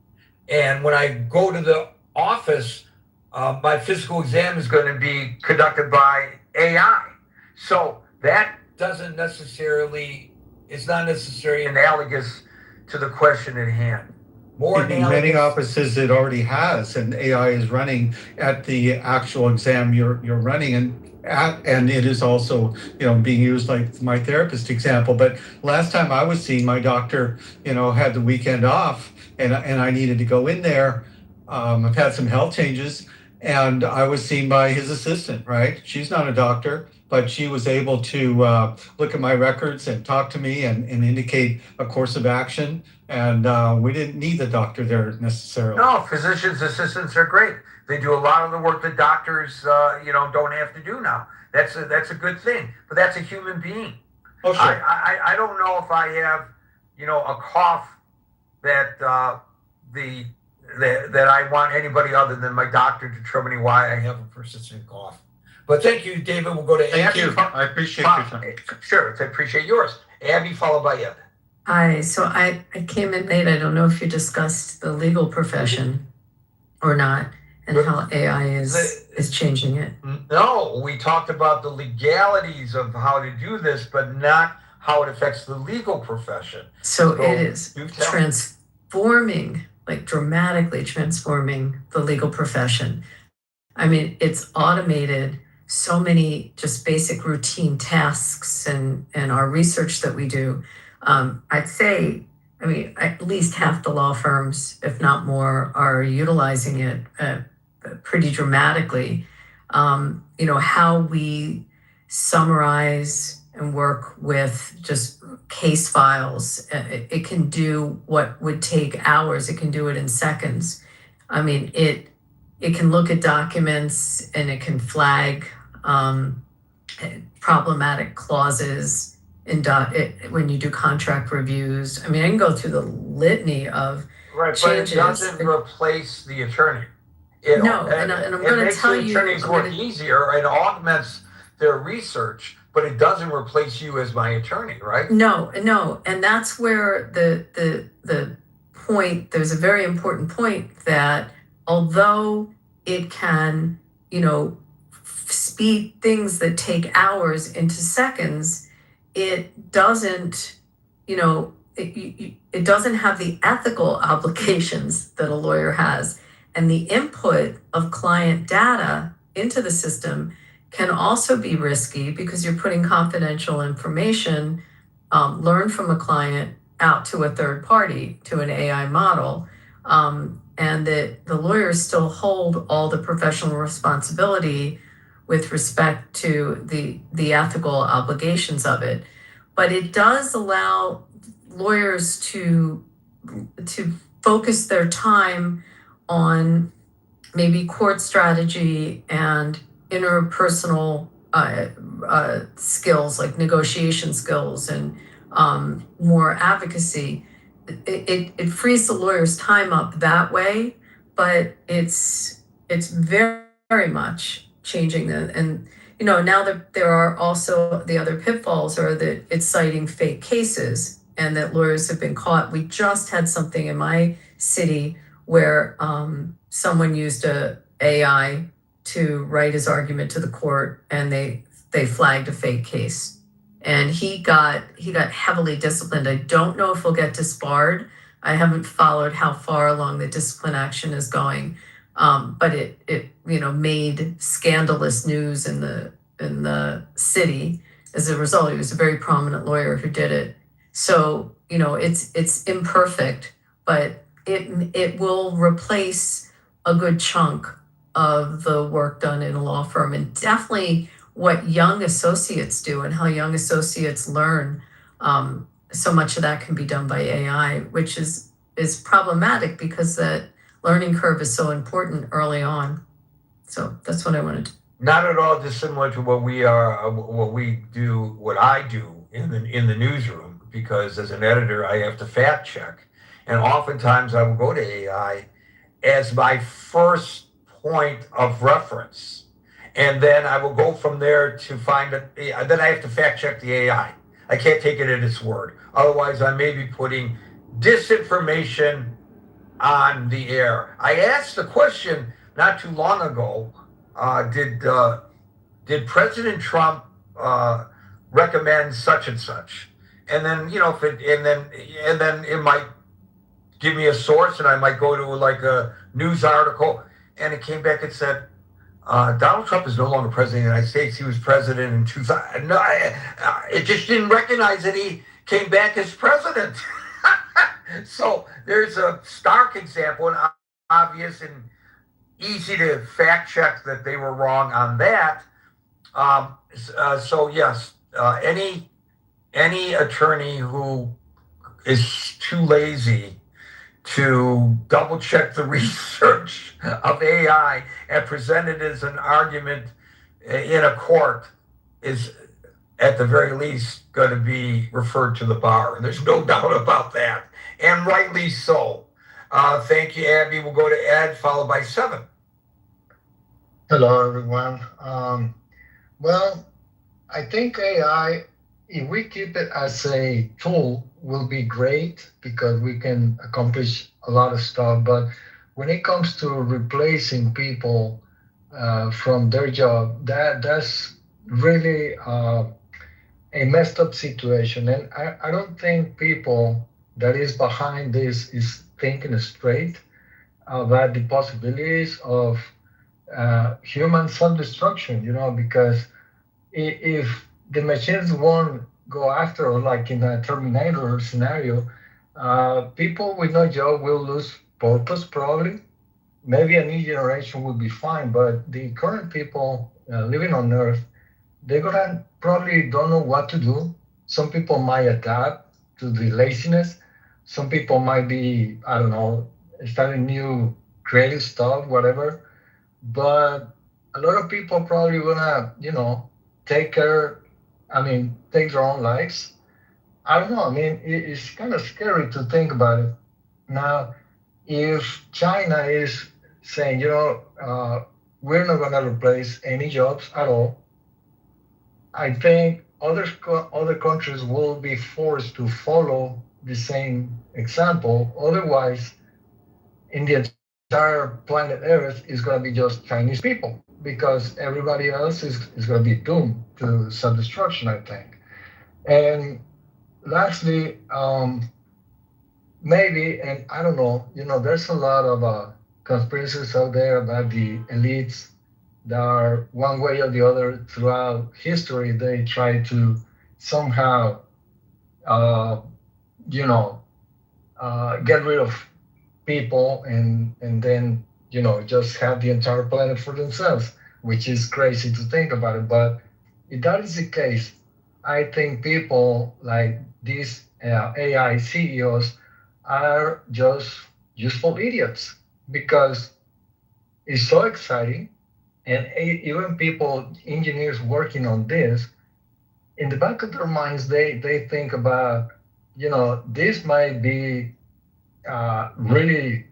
and when I go to the office, my physical exam is going to be conducted by AI. So that doesn't necessarily, it's not necessarily analogous to the question at hand. In many offices, it already has, and AI is running at the actual exam you're running, and it is also being used like my therapist example. But last time I was seeing my doctor, had the weekend off, and I needed to go in there. I've had some health changes, and I was seen by his assistant. Right, she's not a doctor, but she was able to look at my records and talk to me and indicate a course of action. And we didn't need the doctor there necessarily. No, physicians' assistants are great. They do a lot of the work that doctors, don't have to do now. That's a good thing. But that's a human being. Oh, sure. I don't know if I have, a cough that that I want anybody other than my doctor determining why I have a persistent cough. But thank you, David. We'll go to Thank Abby. you. I appreciate your time. Sure, I appreciate yours. Abby, followed by Ed. Hi, so I came in late. I don't know if you discussed the legal profession or not and how AI is changing it. No, we talked about the legalities of how to do this, but not how it affects the legal profession. So it is transforming, like dramatically transforming the legal profession. I mean, it's automated so many just basic routine tasks and our research that we do. I'd say, at least half the law firms, if not more, are utilizing it pretty dramatically. How we summarize and work with just case files, it can do what would take hours. It can do it in seconds. It can look at documents and it can flag problematic clauses when you do contract reviews. I can go through the litany of changes. But it doesn't replace the attorney. And I'm going to tell you, it makes the attorney's work easier and augments their research, but it doesn't replace you as my attorney, right? No, and that's where the point. There's a very important point that although it can, speed things that take hours into seconds, it doesn't, it doesn't have the ethical obligations that a lawyer has. And the input of client data into the system can also be risky because you're putting confidential information learned from a client out to a third party, to an AI model. And that the lawyers still hold all the professional responsibility with respect to the ethical obligations of it. But it does allow lawyers to focus their time on maybe court strategy and interpersonal skills like negotiation skills and more advocacy. It frees the lawyer's time up that way, but it's very, very much changing and now that there are also the other pitfalls are that it's citing fake cases and that lawyers have been caught. We just had something in my city where someone used a AI to write his argument to the court and they flagged a fake case. And he got heavily disciplined. I don't know if he'll get disbarred. I haven't followed how far along the discipline action is going. But it made scandalous news in the city as a result. He was a very prominent lawyer who did it. So, it's imperfect, but it will replace a good chunk of the work done in a law firm, and definitely what young associates do and how young associates learn. So much of that can be done by AI, which is problematic because that learning curve is so important early on. So that's what I wanted to. Not at all dissimilar to what I do in the newsroom, because as an editor, I have to fact check. And oftentimes I will go to AI as my first point of reference. And then I will go from there to find it. Then I have to fact check the AI. I can't take it at its word. Otherwise, I may be putting disinformation on the air. I asked the question not too long ago, did President Trump recommend such and such? And then, and then it might give me a source, and I might go to like a news article, and it came back and said, Donald Trump is no longer president of the United States. He was president in 2000. No, it just didn't recognize that he came back as president. So there's a stark example, and obvious and easy to fact check that they were wrong on that. So yes, any attorney who is too lazy to double check the research of AI and present it as an argument in a court is at the very least going to be referred to the bar. And there's no doubt about that. And rightly so. Thank you, Abby. We'll go to Ed, followed by 7. Hello, everyone. Well, I think AI, if we keep it as a tool, will be great because we can accomplish a lot of stuff. But when it comes to replacing people from their job, that's really a messed up situation. And I don't think people that is behind this is thinking straight about the possibilities of human self-destruction, because if the machines won't go after us, like in a Terminator scenario, people with no job will lose purpose probably. Maybe a new generation will be fine, but the current people living on Earth, they're gonna probably don't know what to do. Some people might adapt to the laziness. Some people might be, I don't know, starting new creative stuff, whatever. But a lot of people probably gonna, take their own lives. I don't know. It's kind of scary to think about it. Now, if China is saying, we're not gonna replace any jobs at all, I think other countries will be forced to follow the same example. Otherwise, in the entire planet Earth is going to be just Chinese people. because everybody else is going to be doomed to self-destruction, I think. And lastly, maybe, and I don't know, there's a lot of conspiracies out there about the elites that are one way or the other throughout history. They try to somehow, uh, you know, get rid of people and then just have the entire planet for themselves, which is crazy to think about it. But if that is the case, I think people like these AI CEOs are just useful idiots because it's so exciting. And even people, engineers working on this, in the back of their minds, they think about, this might be really,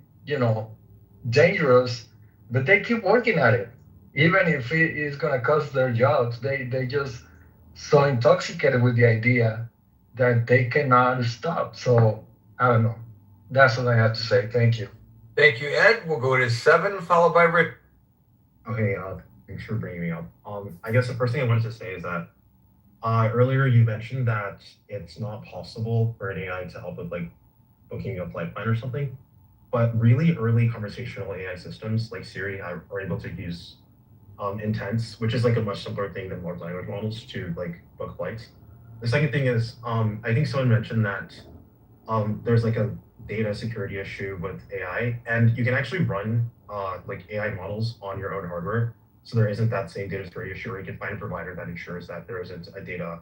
dangerous, but they keep working at it. Even if it is going to cost their jobs, they just so intoxicated with the idea that they cannot stop. So I don't know. That's what I have to say. Thank you. Thank you, Ed. We'll go to 7, followed by Rick. Okay, thanks for bringing me up. I guess the first thing I wanted to say is that earlier you mentioned that it's not possible for an AI to help with like booking a flight plan or something, but really early conversational AI systems like Siri are able to use intents, which is like a much simpler thing than large language models to like book flights. The second thing is, I think someone mentioned that there's like a data security issue with AI, and you can actually run like AI models on your own hardware. So there isn't that same data security issue, or you can find a provider that ensures that there isn't a data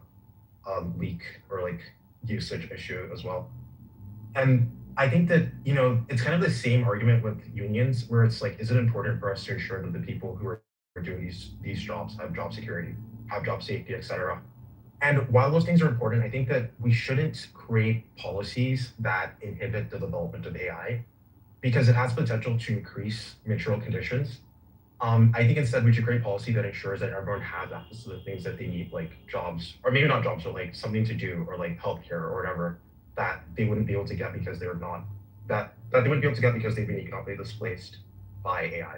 leak or like usage issue as well. And I think that, it's kind of the same argument with unions where it's like, is it important for us to ensure that the people who are doing these jobs have job security, have job safety, et cetera? And while those things are important, I think that we shouldn't create policies that inhibit the development of AI because it has potential to increase material conditions. I think instead we should create policy that ensures that everyone has access to the things that they need, like jobs, or maybe not jobs, but like something to do, or like healthcare or whatever, that they wouldn't be able to get because they're not, that they wouldn't be able to get because they've been economically displaced by AI.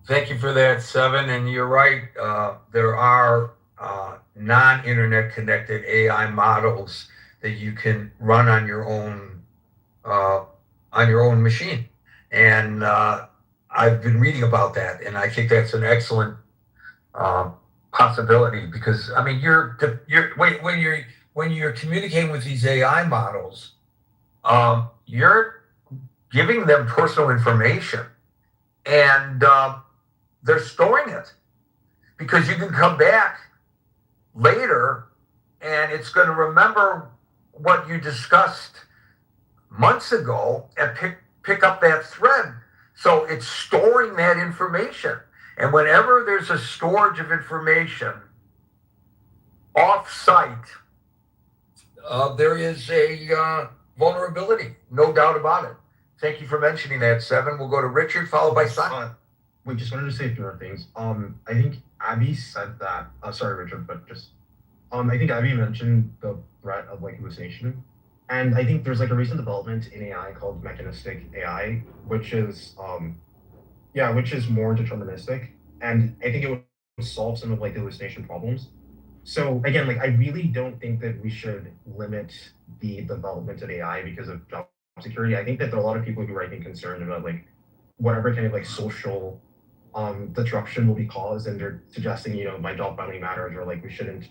Thank you for that, 7. And you're right. There are non-internet connected AI models that you can run on your own machine. And I've been reading about that, and I think that's an excellent possibility because I mean, when you're communicating with these AI models, you're giving them personal information, and they're storing it because you can come back later and it's going to remember what you discussed months ago and pick up that thread. So it's storing that information. And whenever there's a storage of information off-site, there is a vulnerability, no doubt about it. Thank you for mentioning that, 7. We'll go to Richard, followed by Simon. We just wanted to say a few more things. I think Abby said that. Sorry, Richard, but just I think Abby mentioned the threat of like hallucination, and I think there's like a recent development in AI called mechanistic AI, which is which is more deterministic, and I think it would solve some of like the hallucination problems. So again, like I really don't think that we should limit the development of AI because of job security. I think that there are a lot of people who are I think concerned about like whatever kind of like social disruption will be caused, and they're suggesting my job finally matters, or like we should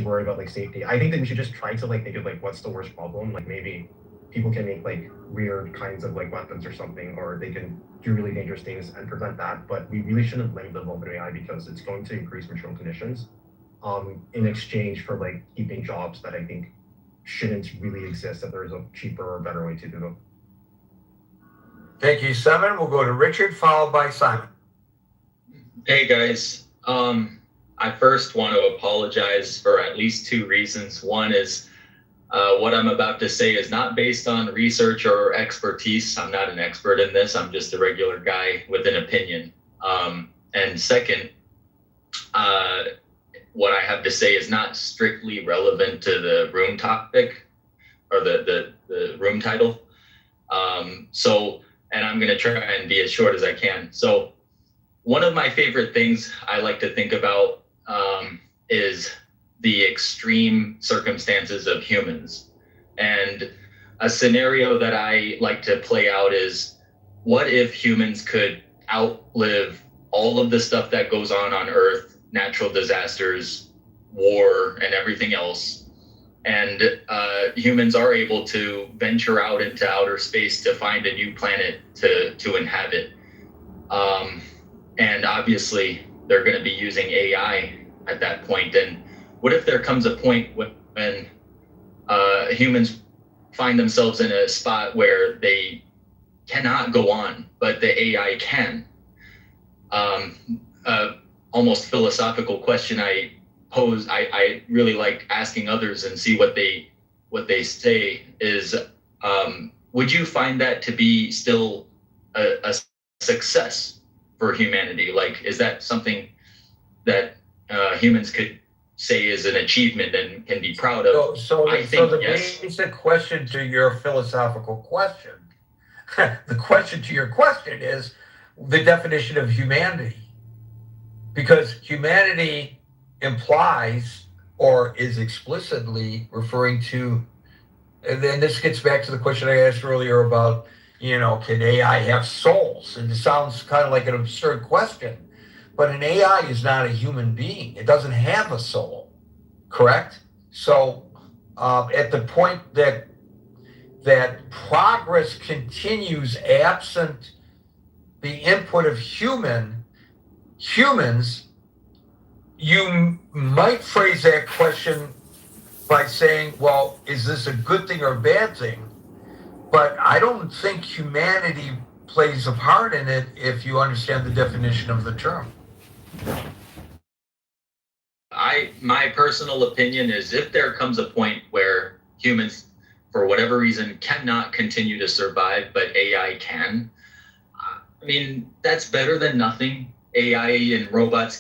worry about like safety. I think that we should just try to like think of like what's the worst problem. Like maybe people can make like weird kinds of like weapons or something, or they can do really dangerous things and prevent that. But we really shouldn't limit the development of AI because it's going to increase material conditions in exchange for like keeping jobs that I think shouldn't really exist, if there's a cheaper or better way to do them. Thank you, 7. We'll go to Richard, followed by Simon. Hey guys, I first want to apologize for at least 2 reasons. One is what I'm about to say is not based on research or expertise. I'm not an expert in this. I'm just a regular guy with an opinion. And second, what I have to say is not strictly relevant to the room topic or the room title. So and I'm going to try and be as short as I can. So one of my favorite things I like to think about is the extreme circumstances of humans. And a scenario that I like to play out is, what if humans could outlive all of the stuff that goes on Earth, natural disasters, war, and everything else, and humans are able to venture out into outer space to find a new planet to inhabit. And obviously, they're going to be using AI at that point. And what if there comes a point when humans find themselves in a spot where they cannot go on, but the AI can? Almost philosophical question I pose. I really like asking others and see what they say is, would you find that to be still a success for humanity? Like, is that something that humans could say is an achievement and can be proud of? So I think the yes. basic question to your philosophical question, the question to your question is the definition of humanity. Because humanity implies or is explicitly referring to, and then this gets back to the question I asked earlier about, can AI have souls? And it sounds kind of like an absurd question, but an AI is not a human being. It doesn't have a soul, correct? So at the point that progress continues absent the input of humans, you might phrase that question by saying, well, is this a good thing or a bad thing? But I don't think humanity plays a part in it if you understand the definition of the term. My personal opinion is, if there comes a point where humans, for whatever reason, cannot continue to survive, but AI can, I mean, that's better than nothing. AI and robots